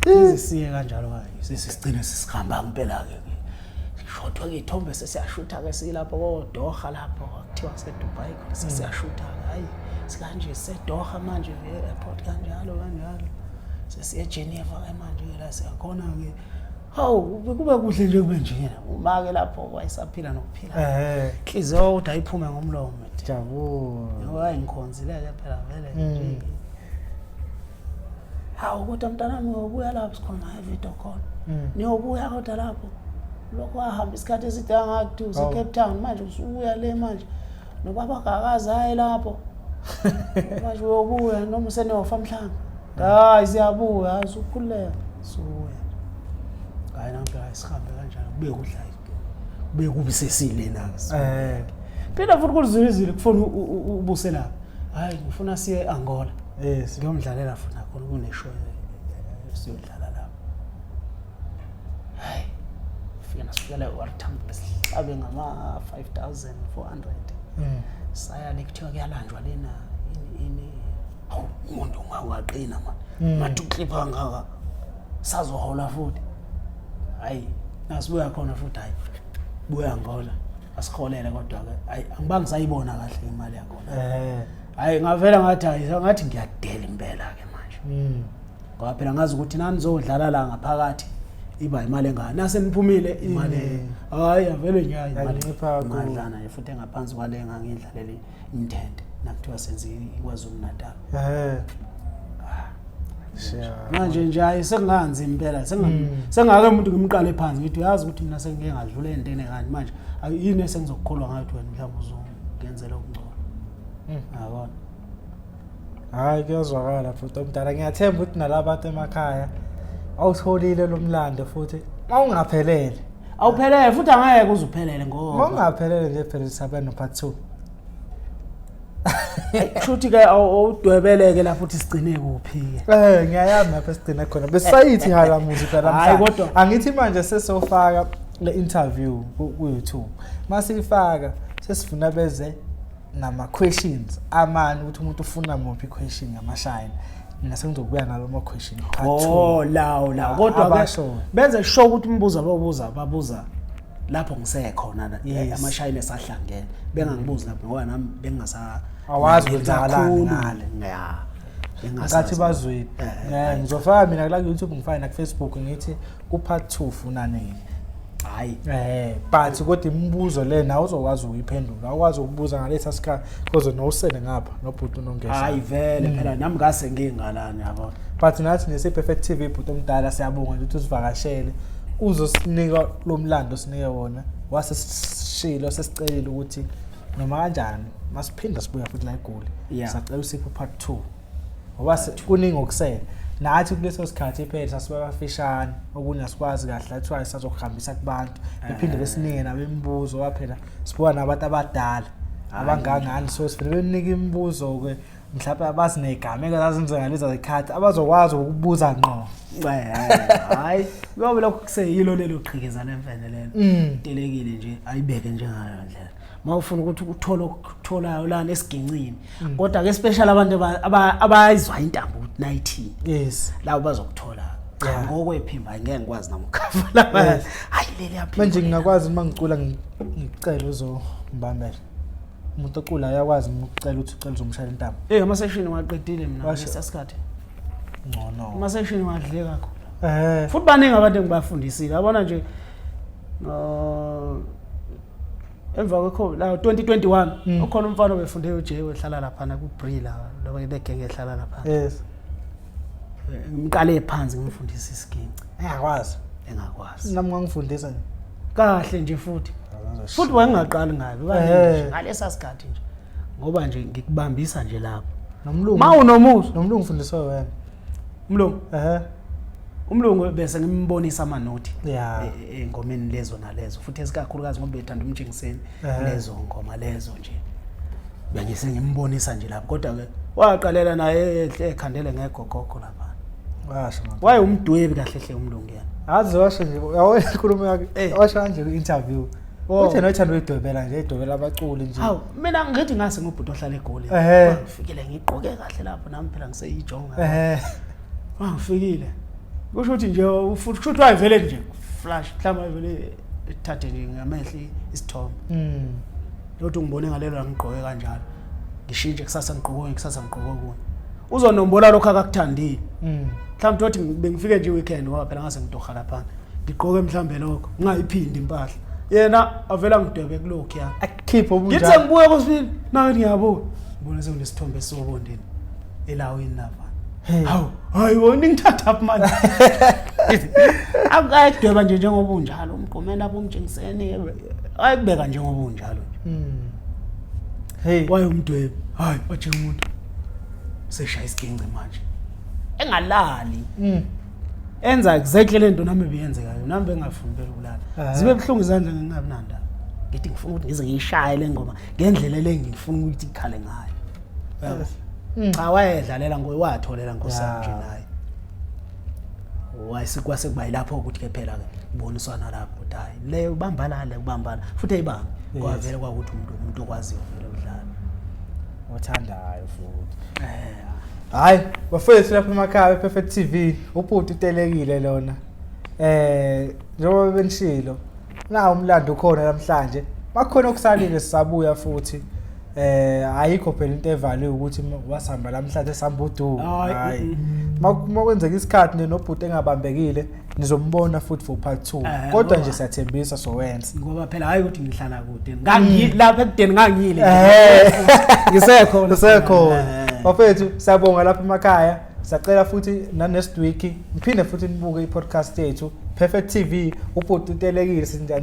sisiye kanjalo hayi sesicine sisihamba ngempela ke sishothwa ke ithombe sesiyashutha ke silapho koDoha lapho kuthiwa seDubai khona sesiyashutha hayi sikanje seDoha manje airport kanjalo sesiye Geneva manje la siyakhona ke hawu kube kuhle nje kube nje uma ke lapho wayesaphila nokuphila inhliziyo kodwa ayiphume ngomlomo jabula hayi ngikhonzileke phela vele nje hawu kodwa mntanami uyobuya lapho sikhona eVito khona niyobuya kodwa lapho lokho ahamba isikhathi eside angathi useCape Town manje usubuya le manje nobaba gakazi hayi lapho manje uyobuya noma usenofa mhlanga hayi siyabuya usukhuleka suya hayi nampela isihambe kanjalo kube kudla kube kubi sesilena phela futhi kulizwizile kufuna ubuse lapha hayi ngifuna siye Angola ngiyomdlalela futhi khona kuneshow siyodlala lapha hayi fika nasukela uRtambo besihlabe ngama 5400 saya lekuthiwa kuyalanjwa lena ini umuntu ungaqina manje maduklipha ngaka sazohola futhi hayi nasibuya khona futhi hayi buya Angola asikholele kodwa ke hayi angibangi sayibona kahle imali yakhona hayi ngavela ngathi ngiyadela impela ke manje ngoba phela ngazi ukuthi nani zodlala la ngaphakathi iba imali engani nase niphumile imali hayi avele ngiyayi imali ephakathi futhi engaphansi kwale engangidlalele intente nakuthiwa senze iKwaZulu Natal manje nje hayi sekunganzi impela sengake umuntu ngimqale phansi ngithi uyazi ukuthi mina sengike ngadlula entene kanje manje yini esengizokukholwa ngayo wena mhlawumbe uzongenzela okungcono yabona hayi kuyazwakala futhi omdala ngiyathemba ukuthi nalabantu emakhaya awutholile lo mlando futhi mawungaphelele awuphelele futhi angeke uzuphelele ngoba mawungaphelele nje phela sabana part 2 Kushuthi ke awudwebeleke lapho futhi sigcine kuphi ke ngiyayami lapha sigcine khona besayithi hala music hayi kodwa angithi manje sesofaka le interview ku YouTube masifaka sesifuna beze nama questions amani ukuthi umuntu ufuna mophi question ngamashine nase ngizokubuya nalo ma question part 2 la kodwa ke benze sure ukuthi umbuzo babuza lapho ngisekhona amashine esahlangene bengangibuzi lapho ngoba nami bengingasa awazi ukwenzakalani ngale ngathi bazwini ngizofaka mina la YouTube ngifaka na Facebook ngithi ku part 2 funa nini hayi but kodwa imibuzo le nawe uzokwazi ukuyiphendula awukwazi ukubuza ngalesa sikhathi because nosele ngapha nobhuti unongeza hayi vele phela nami ngase ngingalani yabo but nathi nese Perfect TV ibhuti omdala siyabonga ukuthi usivakashele uzosinika lo mlando sinike wona wasesishilo sesicelile ukuthi noma kanjani masiphinda sibuya futhi la eGoli sacela usipho part 2 ngoba kuningi okusele nathi kuleso sikhathi iphela sasibafishane okunye sikwazi kahle athi sazokuhambisa kubantu bephinde besinike nabemibuzo waphela sibuka nabantu abadala abangangani so sifanele benika imibuzo ke mhlawumbe abazi negama ezazenze ngalezi zikhathi abazokwazi ukubuza ngqo hayi ngoba lokho kuseyilo lelo qhikeza lemfene lelo telekile nje ayibeke njengalo ndlela mawufuna ukuthi utholayo lana esigincini kodwa ke special abantu abayizwa intambo ukuthi 19 yes lawo bazokuthola cha ngokwephimba ngeke ngikwazi namkhava lapha hayi leli yaphimba manje ngingakwazi uma ngicula ngicela uzombambela umuntu ocula uyakwazi ukucela ukuthi ucela uzomshaya intamo ama session waqedile mina lesasikhathi no ama session wadle kakhulu futhi baningi abantu engibafundisile yabona nje emva kwekho la 2021 ukhona umfana obefunde uJay wehlala lapha na ku Brilla lo legenge ehlala lapha yes ngiqale phansi ngimfundisa isiginci engakwazi nami ngangifundisa kahle nje futhi wayengaqali ngayo kanti ngalesa sikhathi nje ngoba nje ngikubambisa nje lapho nomlungu nomlungu ufundiswa wena umlungu bese ngimbonisa amanothi engomeni lezo nalezo futhi esikakhulukazi ngoba bethanda umjingiseni lezo ngoma lezo nje bengise ngimbonisa nje lapho kodwa ke waqalela naye ekhandele ngegogogo lapha washo manje waye umdwebi kahle hle umlungu yana azi washo nje uyabona inkulumo yakhe washo kanje ku-interview uthi nothanda uyidwebela nje idwebela abaculi nje hawu mina ngithi ngase ngubhuti ohlala eGoli ngifikile ngiqoke kahle lapho nami phela ngiseyijonga wangifikile kusho ukuthi nje futhi wayevele nje flash mhlawumbe vele ethathe nje ngamehli isithombe lothi ngibone ngalelo la ngiqoke kanjalo ngishintshe kusasa ngiqoke kunye uzonombola lokho akakuthandile mhlawumbe uthi bengifike nje weekend ngoba phela ngase ngitoha lapha ngiqoke mhlawumbe lokho ngingayiphindi impahla yena avela ngidwebe kulokho ya akukhipha ubunjalo ngithi ngibuye kwesibili nawe ngiyabona ngibona sekunesithombe esizobondeni elawini lapha hayi wona ngithatha up manje akayidweba nje njengoba unjalo umgqomela lapho umjingiseni ayikubeka njengoba unjalo waye umdwebi wathi umuntu seshaya isiginci manje engalali enza exactly lento nami beyenzekayo nami bengafuni phela ukulala zibe buhlungu izandla ngingabi nanda ngithi ngifuna ukuthi ngize ngiyishaye le ngoma ngendlela le ngifuna ukuthi ikhale ngayo cha wayedlalela watholela nkosana nje naye wayesekwase kuba ilapho ukuthi ke phela ke uboniswana lapho ukuthi hayi le ubambala futhi ayibambe kwavela kwakuthi umuntu okwaziyo vele udlala othandayo futhi hayi bafethu lapha emakhaya Perfect TV ubhuti utelekile lona njengoba benishilo na umlando ukhona namhlanje bakhona okusalile sisabuya futhi ayikho phela into evaliwe ukuthi wasihamba namhlanje sambudu hayi makwenzeka isikhathi nje nobhuti engabambekile nizombona futhi for part 2 kodwa nje siyathembisa sowenza ngoba phela hayi ukuthi ngihlala kude lapha ekudeni ngangiyile ngisekhona bafethu siyabonga lapha emakhaya siyacela futhi next week niphinde futhi nibuke i-podcast yethu Perfect TV ubhuti utelekile sinjani